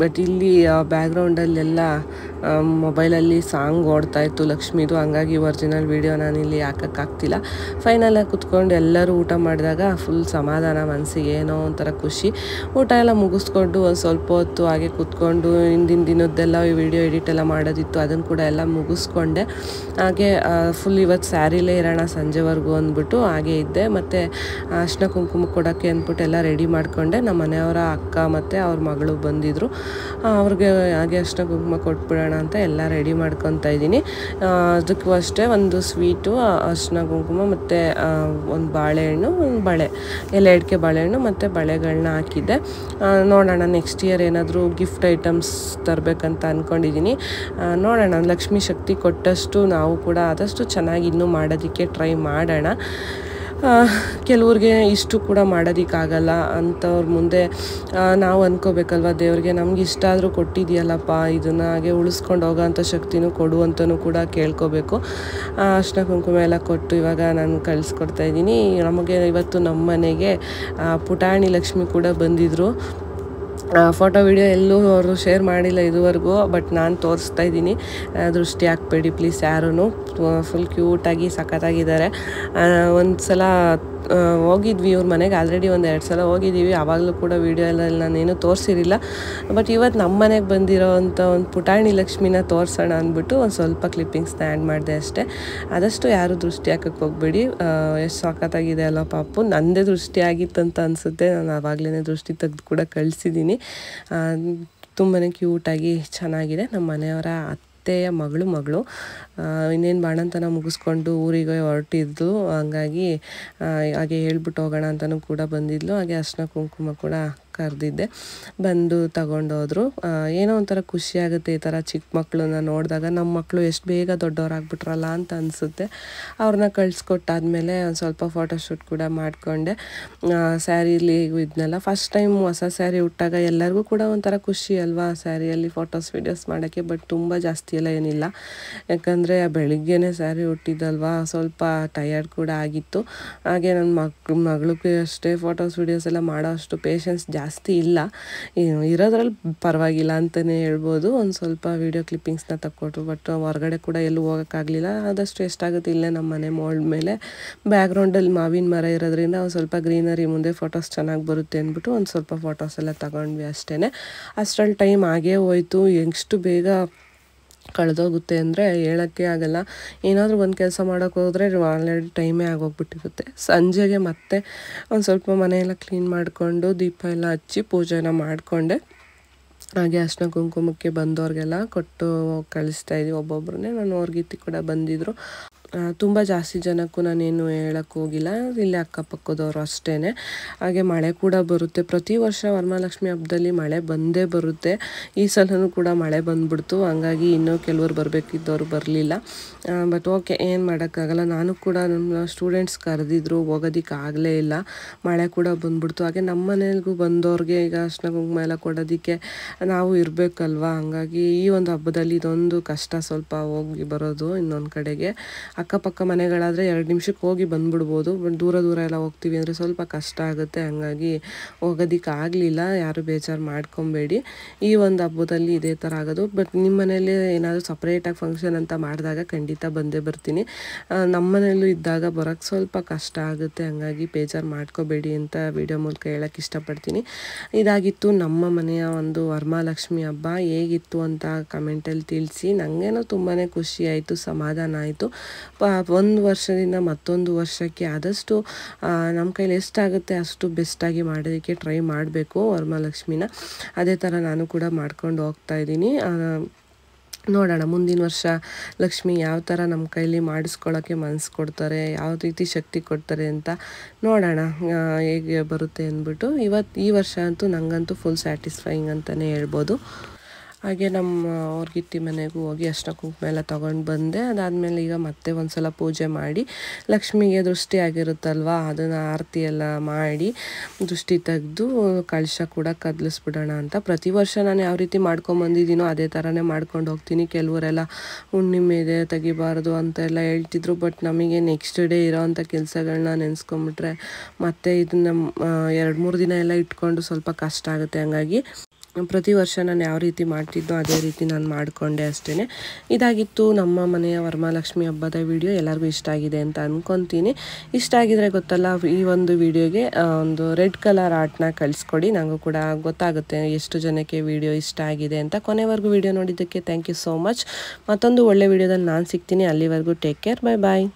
ಬಟ್ ಇಲ್ಲಿ ಬ್ಯಾಕ್ಗ್ರೌಂಡಲ್ಲೆಲ್ಲ ಮೊಬೈಲಲ್ಲಿ ಸಾಂಗ್ ಓಡ್ತಾಯಿತ್ತು ಲಕ್ಷ್ಮೀದು. ಹಂಗಾಗಿ ಒರಿಜಿನಲ್ ವೀಡಿಯೋ ನಾನಿಲ್ಲಿ ಹಾಕೋಕ್ಕಾಗ್ತಿಲ್ಲ. ಫೈನಲಾಗಿ ಕುತ್ಕೊಂಡು ಎಲ್ಲರೂ ಊಟ ಮಾಡಿದಾಗ ಫುಲ್ ಸಮಾಧಾನ, ಮನಸ್ಸಿಗೆ ಏನೋ ಒಂಥರ ಖುಷಿ. ಊಟ ಎಲ್ಲ ಮುಗಿಸ್ಕೊಂಡು ಒಂದು ಸ್ವಲ್ಪ ಹೊತ್ತು ಹಾಗೆ ಕುತ್ಕೊಂಡು ಹಿಂದಿನ ದಿನದ್ದೆಲ್ಲ ವೀಡಿಯೋ ಎಡಿಟ್ ಎಲ್ಲ ಮಾಡೋದಿತ್ತು, ಅದನ್ನು ಕೂಡ ಎಲ್ಲ ಮುಗಿಸ್ಕೊಂಡೆ. ಹಾಗೆ ಫುಲ್ ಇವತ್ತು ಸ್ಯಾರಿಲೇ ಇರೋಣ ಸಂಜೆವರೆಗೂ ಅಂದ್ಬಿಟ್ಟು ಹಾಗೆ ಇದ್ದೆ. ಮತ್ತು ಅರ್ಶಿನ ಕುಂಕುಮ ಕೊಡೋಕ್ಕೆ ಅಂದ್ಬಿಟ್ಟು ಎಲ್ಲ ರೆಡಿ ಮಾಡಿಕೊಂಡೆ. ನಮ್ಮ ಮನೆಯವರ ಅಕ್ಕ ಮತ್ತು ಅವ್ರ ಮಗಳು ಬಂದಿದ್ದರು, ಅವ್ರಿಗೆ ಹಾಗೆ ಅರ್ಶಿನ ಕುಂಕುಮ ಕೊಟ್ಬಿಡೋಣ ಅಂತ ಎಲ್ಲ ರೆಡಿ ಮಾಡ್ಕೊತಾ ಇದ್ದೀನಿ. ಅದಕ್ಕೂ ಅಷ್ಟೇ ಒಂದು ಸ್ವೀಟು, ಅರ್ಶಿನ ಕುಂಕುಮ ಮತ್ತು ಒಂದು ಬಾಳೆಹಣ್ಣು, ಒಂದು ಬಳೆ, ಎಲ್ಲ ಎಡಕೆ ಬಾಳೆಹಣ್ಣು ಮತ್ತು ಬಳೆಗಳನ್ನ ಹಾಕಿದ್ದೆ. ನೋಡೋಣ ನೆಕ್ಸ್ಟ್ ಇಯರ್ ಏನಾದರೂ ಗಿಫ್ಟ್ ಐಟಮ್ಸ್ ತರಬೇಕಂತ ಅಂದ್ಕೊಂಡಿದ್ದೀನಿ. ನೋಡೋಣ, ಲಕ್ಷ್ಮೀ ಶಕ್ತಿ ಕೊಟ್ಟಷ್ಟು ನಾವು ಕೂಡ ಆದಷ್ಟು ಚೆನ್ನಾಗಿ ಇನ್ನೂ ಮಾಡೋದಕ್ಕೆ ಟ್ರೈ ಮಾಡೋಣ. ಕೆಲವ್ರಿಗೆ ಇಷ್ಟು ಕೂಡ ಮಾಡೋದಕ್ಕಾಗಲ್ಲ ಅಂಥವ್ರ ಮುಂದೆ ನಾವು ಅಂದ್ಕೋಬೇಕಲ್ವ, ದೇವ್ರಿಗೆ ನಮ್ಗೆ ಇಷ್ಟ ಆದರೂ ಕೊಟ್ಟಿದೆಯಲ್ಲಪ್ಪ, ಇದನ್ನು ಹಾಗೆ ಉಳಿಸ್ಕೊಂಡು ಹೋಗೋಂಥ ಶಕ್ತಿನೂ ಕೊಡು ಅಂತಲೂ ಕೂಡ ಕೇಳ್ಕೋಬೇಕು. ಅರ್ಶಿನ ಕುಂಕುಮ ಎಲ್ಲ ಕೊಟ್ಟು ಇವಾಗ ನಾನು ಕಳಿಸ್ಕೊಡ್ತಾಯಿದ್ದೀನಿ. ನಮಗೆ ಇವತ್ತು ನಮ್ಮ ಮನೆಗೆ ಪುಟಾಣಿ ಲಕ್ಷ್ಮಿ ಕೂಡ ಬಂದಿದ್ದರು. ಫೋಟೋ ವಿಡಿಯೋ ಎಲ್ಲೂ ಅವರು ಶೇರ್ ಮಾಡಿಲ್ಲ ಇದುವರೆಗೂ, ಬಟ್ ನಾನು ತೋರಿಸ್ತಾ ಇದ್ದೀನಿ. ದೃಷ್ಟಿ ಹಾಕ್ಬೇಡಿ ಪ್ಲೀಸ್ ಯಾರೂ. ಫುಲ್ ಕ್ಯೂಟಾಗಿ ಸಖತ್ತಾಗಿದ್ದಾರೆ. ಒಂದು ಸಲ ಹೋಗಿದ್ವಿ ಇವ್ರ ಮನೆಗೆ, ಆಲ್ರೆಡಿ ಒಂದು 2 ಸಲ ಹೋಗಿದ್ದೀವಿ. ಆವಾಗಲೂ ಕೂಡ ವೀಡಿಯೋ ಎಲ್ಲ ನಾನೇನು ತೋರಿಸಿರಲಿಲ್ಲ. ಬಟ್ ಇವತ್ತು ನಮ್ಮ ಮನೆಗೆ ಬಂದಿರೋ ಅಂಥ ಒಂದು ಪುಟಾಣಿ ಲಕ್ಷ್ಮಿನ ತೋರಿಸೋಣ ಅಂದ್ಬಿಟ್ಟು ಒಂದು ಸ್ವಲ್ಪ ಕ್ಲಿಪ್ಪಿಂಗ್ಸ್ನ ಆ್ಯಡ್ ಮಾಡಿದೆ ಅಷ್ಟೇ. ಆದಷ್ಟು ಯಾರು ದೃಷ್ಟಿ ಹಾಕಕ್ಕೆ ಹೋಗ್ಬೇಡಿ. ಎಷ್ಟು ಸಖತ್ತಾಗಿದೆ ಅಲ್ಲ ಪಾಪು. ನನ್ನದೇ ದೃಷ್ಟಿ ಆಗಿತ್ತಂತ ಅನಿಸುತ್ತೆ. ನಾನು ಆವಾಗಲೇ ದೃಷ್ಟಿ ತೆಗೆದು ಕೂಡ ಕಳಿಸಿದ್ದೀನಿ. ತುಂಬಾ ಕ್ಯೂಟಾಗಿ ಚೆನ್ನಾಗಿದೆ. ನಮ್ಮ ಮನೆಯವರ ಅತ್ತೆಯ ಮಗಳು ಇನ್ನೇನು ಬಾಣಂತನ ಮುಗಿಸ್ಕೊಂಡು ಊರಿಗೆ ಹೊರಟಿದ್ದು, ಹಂಗಾಗಿ ಹಾಗೆ ಹೇಳ್ಬಿಟ್ಟು ಹೋಗೋಣ ಅಂತಲೂ ಕೂಡ ಬಂದಿದ್ಲು. ಹಾಗೆ ಅರ್ಶಿನ ಕುಂಕುಮ ಕೂಡ ಕರೆದಿದ್ದೆ, ಬಂದು ತಗೊಂಡೋದ್ರು. ಏನೋ ಒಂಥರ ಖುಷಿ ಆಗುತ್ತೆ ಈ ಥರ ಚಿಕ್ಕ ಮಕ್ಕಳನ್ನ ನೋಡಿದಾಗ. ನಮ್ಮ ಮಕ್ಕಳು ಎಷ್ಟು ಬೇಗ ದೊಡ್ಡವರಾಗ್ಬಿಟ್ರಲ್ಲ ಅಂತ ಅನಿಸುತ್ತೆ. ಅವ್ರನ್ನ ಕಳಿಸ್ಕೊಟ್ಟಾದ್ಮೇಲೆ ಒಂದು ಸ್ವಲ್ಪ ಫೋಟೋಶೂಟ್ ಕೂಡ ಮಾಡಿಕೊಂಡೆ. ಸ್ಯಾರಿಲಿ ಇದನ್ನೆಲ್ಲ ಫಸ್ಟ್ ಟೈಮ್ ಹೊಸ ಸ್ಯಾರಿ ಉಟ್ಟಾಗ ಎಲ್ಲರಿಗೂ ಕೂಡ ಒಂಥರ ಖುಷಿ ಅಲ್ವಾ ಸ್ಯಾರಿಯಲ್ಲಿ ಫೋಟೋಸ್ ವೀಡಿಯೋಸ್ ಮಾಡೋಕ್ಕೆ. ಬಟ್ ತುಂಬ ಜಾಸ್ತಿ ಎಲ್ಲ ಏನಿಲ್ಲ, ಯಾಕಂದರೆ ಬೆಳಿಗ್ಗೆನೇ ಸ್ಯಾರಿ ಉಟ್ಟಿದ್ದಲ್ವಾ, ಸ್ವಲ್ಪ ಟಯರ್ಡ್ ಕೂಡ ಆಗಿತ್ತು. ಹಾಗೆ ನನ್ನ ಮಗಳಿಗೂ ಅಷ್ಟೇ ಫೋಟೋಸ್ ವೀಡಿಯೋಸ್ ಎಲ್ಲ ಮಾಡೋ ಅಷ್ಟು ಪೇಷನ್ಸ್ ಜಾಸ್ತಿ ಇಲ್ಲ. ಇರೋದ್ರಲ್ಲಿ ಪರವಾಗಿಲ್ಲ ಅಂತಲೇ ಹೇಳ್ಬೋದು. ಒಂದು ಸ್ವಲ್ಪ ವೀಡಿಯೋ ಕ್ಲಿಪ್ಪಿಂಗ್ಸ್ನ ತಕ್ಕೊಟ್ರು. ಬಟ್ ಹೊರಗಡೆ ಕೂಡ ಎಲ್ಲೂ ಹೋಗೋಕ್ಕಾಗಲಿಲ್ಲ. ಆದಷ್ಟು ಎಷ್ಟಾಗುತ್ತೆ ಇಲ್ಲೇ ನಮ್ಮ ಮನೆ ಮೋಲ್ಡ್ ಮೇಲೆ ಬ್ಯಾಕ್ಗ್ರೌಂಡಲ್ಲಿ ಮಾವಿನ ಮರ ಇರೋದ್ರಿಂದ ಒಂದು ಸ್ವಲ್ಪ ಗ್ರೀನರಿ ಮುಂದೆ ಫೋಟೋಸ್ ಚೆನ್ನಾಗಿ ಬರುತ್ತೆ ಅಂದ್ಬಿಟ್ಟು ಒಂದು ಸ್ವಲ್ಪ ಫೋಟೋಸ್ ಎಲ್ಲ ತಗೊಂಡ್ವಿ ಅಷ್ಟೇ. ಅಷ್ಟರಲ್ಲಿ ಟೈಮ್ ಆಗೇ ಹೋಯ್ತು. ಎಷ್ಟು ಬೇಗ ಕಳೆದೋಗುತ್ತೆ ಅಂದರೆ ಹೇಳೋಕ್ಕೆ ಆಗಲ್ಲ. ಏನಾದರೂ ಒಂದು ಕೆಲಸ ಮಾಡೋಕ್ಕೆ ಹೋದರೆ ಆಲ್ರೆಡಿ ಟೈಮೇ ಆಗೋಗ್ಬಿಟ್ಟಿರುತ್ತೆ. ಸಂಜೆಗೆ ಮತ್ತೆ ಒಂದು ಸ್ವಲ್ಪ ಮನೆಯೆಲ್ಲ ಕ್ಲೀನ್ ಮಾಡಿಕೊಂಡು ದೀಪ ಎಲ್ಲ ಹಚ್ಚಿ ಪೂಜೆನ ಮಾಡಿಕೊಂಡೆ. ಹಾಗೆ ಅರ್ಶಿನ ಕುಂಕುಮಕ್ಕೆ ಬಂದವ್ರಿಗೆಲ್ಲ ಕೊಟ್ಟು ಕಳಿಸ್ತಾಯಿದ್ವಿ ಒಬ್ಬೊಬ್ಬರನ್ನೇ. ನಾನು ಅವ್ರಿಗಿತ್ತಿ ಕೂಡ ಬಂದಿದ್ದರು. ತುಂಬ ಜಾಸ್ತಿ ಜನಕ್ಕೂ ನಾನೇನು ಹೇಳಕ್ಕೆ ಹೋಗಿಲ್ಲ, ಇಲ್ಲಿ ಅಕ್ಕಪಕ್ಕದವರು ಅಷ್ಟೇ. ಹಾಗೆ ಮಳೆ ಕೂಡ ಬರುತ್ತೆ. ಪ್ರತಿ ವರ್ಷ ವರಮಹಾಲಕ್ಷ್ಮಿ ಹಬ್ಬದಲ್ಲಿ ಮಳೆ ಬಂದೇ ಬರುತ್ತೆ. ಈ ಸಲನೂ ಕೂಡ ಮಳೆ ಬಂದ್ಬಿಡ್ತು. ಹಂಗಾಗಿ ಇನ್ನೂ ಕೆಲವರು ಬರಬೇಕಿದ್ದವರು ಬರಲಿಲ್ಲ. ಬಟ್ ಓಕೆ, ಏನು ಮಾಡೋಕ್ಕಾಗಲ್ಲ. ನಾನು ಕೂಡ ನಮ್ಮ ಸ್ಟೂಡೆಂಟ್ಸ್ ಕರೆದಿದ್ರು, ಹೋಗೋದಕ್ಕೆ ಆಗಲೇ ಇಲ್ಲ, ಮಳೆ ಕೂಡ ಬಂದ್ಬಿಡ್ತು. ಹಾಗೆ ನಮ್ಮ ಮನೆಗೂ ಬಂದವ್ರಿಗೆ ಈಗ ಅರ್ಶಿನ ಕುಂಕುಮ ಎಲ್ಲ ಕೊಡೋದಕ್ಕೆ ನಾವು ಇರಬೇಕಲ್ವ. ಹಂಗಾಗಿ ಈ ಒಂದು ಹಬ್ಬದಲ್ಲಿ ಇದೊಂದು ಕಷ್ಟ, ಸ್ವಲ್ಪ ಹೋಗಿ ಬರೋದು ಇನ್ನೊಂದು ಕಡೆಗೆ. ಅಕ್ಕಪಕ್ಕ ಮನೆಗಳಾದರೆ 2 ನಿಮಿಷಕ್ಕೆ ಹೋಗಿ ಬಂದ್ಬಿಡ್ಬೋದು. ಬಟ್ ದೂರ ಎಲ್ಲ ಹೋಗ್ತೀವಿ ಅಂದರೆ ಸ್ವಲ್ಪ ಕಷ್ಟ ಆಗುತ್ತೆ. ಹಂಗಾಗಿ ಹೋಗೋದಕ್ಕೆ ಆಗಲಿಲ್ಲ. ಯಾರು ಬೇಜಾರು ಮಾಡ್ಕೊಬೇಡಿ. ಈ ಒಂದು ಹಬ್ಬದಲ್ಲಿ ಇದೇ ಥರ ಆಗೋದು. ಬಟ್ ನಿಮ್ಮ ಮನೇಲಿ ಏನಾದರೂ ಸಪ್ರೇಟಾಗಿ ಫಂಕ್ಷನ್ ಅಂತ ಮಾಡಿದಾಗ ಖಂಡಿತ ಬಂದೇ ಬರ್ತೀನಿ. ನಮ್ಮ ಮನೆಯಲ್ಲೂ ಇದ್ದಾಗ ಬರೋಕ್ಕೆ ಸ್ವಲ್ಪ ಕಷ್ಟ ಆಗುತ್ತೆ. ಹಂಗಾಗಿ ಬೇಜಾರು ಮಾಡ್ಕೋಬೇಡಿ ಅಂತ ವಿಡಿಯೋ ಮೂಲಕ ಹೇಳೋಕ್ಕೆ ಇಷ್ಟಪಡ್ತೀನಿ. ಇದಾಗಿತ್ತು ನಮ್ಮ ಮನೆಯ ಒಂದು ವರಮಹಾಲಕ್ಷ್ಮಿ ಹಬ್ಬ. ಹೇಗಿತ್ತು ಅಂತ ಕಮೆಂಟಲ್ಲಿ ತಿಳಿಸಿ. ನನಗೇನೋ ತುಂಬಾ ಖುಷಿ ಆಯಿತು, ಸಮಾಧಾನ ಆಯಿತು. ಒಂದು ವರ್ಷದಿಂದ ಮತ್ತೊಂದು ವರ್ಷಕ್ಕೆ ಆದಷ್ಟು ನಮ್ಮ ಕೈಲಿ ಎಷ್ಟಾಗುತ್ತೆ ಅಷ್ಟು ಬೆಸ್ಟಾಗಿ ಮಾಡೋದಕ್ಕೆ ಟ್ರೈ ಮಾಡಬೇಕು ವರಮಹಾಲಕ್ಷ್ಮಿನ. ಅದೇ ಥರ ನಾನು ಕೂಡ ಮಾಡ್ಕೊಂಡು ಹೋಗ್ತಾಯಿದ್ದೀನಿ. ನೋಡೋಣ ಮುಂದಿನ ವರ್ಷ ಲಕ್ಷ್ಮಿ ಯಾವ ಥರ ನಮ್ಮ ಕೈಲಿ ಮಾಡಿಸ್ಕೊಳ್ಳೋಕ್ಕೆ ಮನಸ್ಸು ಕೊಡ್ತಾರೆ, ಯಾವ ರೀತಿ ಶಕ್ತಿ ಕೊಡ್ತಾರೆ ಅಂತ ನೋಡೋಣ ಹೇಗೆ ಬರುತ್ತೆ ಅಂದ್ಬಿಟ್ಟು. ಈ ವರ್ಷ ಅಂತೂ ನನಗಂತೂ ಫುಲ್ ಸ್ಯಾಟಿಸ್ಫೈಯಿಂಗ್ ಅಂತಲೇ ಹೇಳ್ಬೋದು. ಹಾಗೆ ನಮ್ಮ ಅವ್ರಿಗಿತ್ತಿ ಮನೆಗೂ ಹೋಗಿ ಅರ್ಶಿನ ಕುಂಕುಮ ಎಲ್ಲ ತೊಗೊಂಡು ಬಂದೆ. ಅದಾದಮೇಲೆ ಈಗ ಮತ್ತೆ ಒಂದು ಸಲ ಪೂಜೆ ಮಾಡಿ ಲಕ್ಷ್ಮಿಗೆ ದೃಷ್ಟಿ ಆಗಿರುತ್ತಲ್ವ, ಅದನ್ನು ಆರತಿ ಎಲ್ಲ ಮಾಡಿ ದೃಷ್ಟಿ ತೆಗೆದು ಕಳಶ ಕೂಡ ಕದಲಿಸ್ಬಿಡೋಣ ಅಂತ. ಪ್ರತಿ ವರ್ಷ ನಾನು ಯಾವ ರೀತಿ ಮಾಡ್ಕೊಂಬಂದಿದ್ದೀನೋ ಅದೇ ಥರನೇ ಮಾಡ್ಕೊಂಡು ಹೋಗ್ತೀನಿ. ಕೆಲವರೆಲ್ಲ ಹುಣ್ಣಿಮೆ ಇದೆ ತೆಗಿಬಾರ್ದು ಅಂತೆಲ್ಲ ಹೇಳ್ತಿದ್ರು. ಬಟ್ ನಮಗೆ ನೆಕ್ಸ್ಟ್ ಡೇ ಇರೋವಂಥ ಕೆಲಸಗಳನ್ನ ನೆನೆಸ್ಕೊಂಬಿಟ್ರೆ ಮತ್ತೆ ಇದನ್ನು 2-3 ದಿನ ಎಲ್ಲ ಇಟ್ಕೊಂಡು ಸ್ವಲ್ಪ ಕಷ್ಟ ಆಗುತ್ತೆ. ಹಂಗಾಗಿ ಪ್ರತಿ ವರ್ಷ ನಾನು ಯಾವ ರೀತಿ ಮಾಡ್ತಿದ್ದೋ ಅದೇ ರೀತಿ ನಾನು ಮಾಡಿಕೊಂಡೆ ಅಷ್ಟೇ. ಇದಾಗಿತ್ತು ನಮ್ಮ ಮನೆಯ ವರಮಹಾಲಕ್ಷ್ಮಿ ಹಬ್ಬದ ವಿಡಿಯೋ. ಎಲ್ಲರಿಗೂ ಇಷ್ಟ ಆಗಿದೆ ಅಂತ ಅಂದ್ಕೊತೀನಿ. ಇಷ್ಟ ಆಗಿದ್ರೆ ಗೊತ್ತಲ್ಲ, ಈ ಒಂದು ವಿಡಿಯೋಗೆ ಒಂದು ರೆಡ್ ಕಲರ್ ಆರ್ಟ್ನ ಕಳಿಸ್ಕೊಡಿ. ನನಗೂ ಕೂಡ ಗೊತ್ತಾಗುತ್ತೆ ಎಷ್ಟು ಜನಕ್ಕೆ ವಿಡಿಯೋ ಇಷ್ಟ ಆಗಿದೆ ಅಂತ. ಕೊನೆವರೆಗೂ ವಿಡಿಯೋ ನೋಡಿದ್ದಕ್ಕೆ ಥ್ಯಾಂಕ್ ಯು ಸೋ ಮಚ್. ಮತ್ತೊಂದು ಒಳ್ಳೆ ವಿಡಿಯೋದಲ್ಲಿ ನಾನು ಸಿಗ್ತೀನಿ. ಅಲ್ಲಿವರೆಗೂ ಟೇಕ್ ಕೇರ್, ಬಾಯ್ ಬಾಯ್.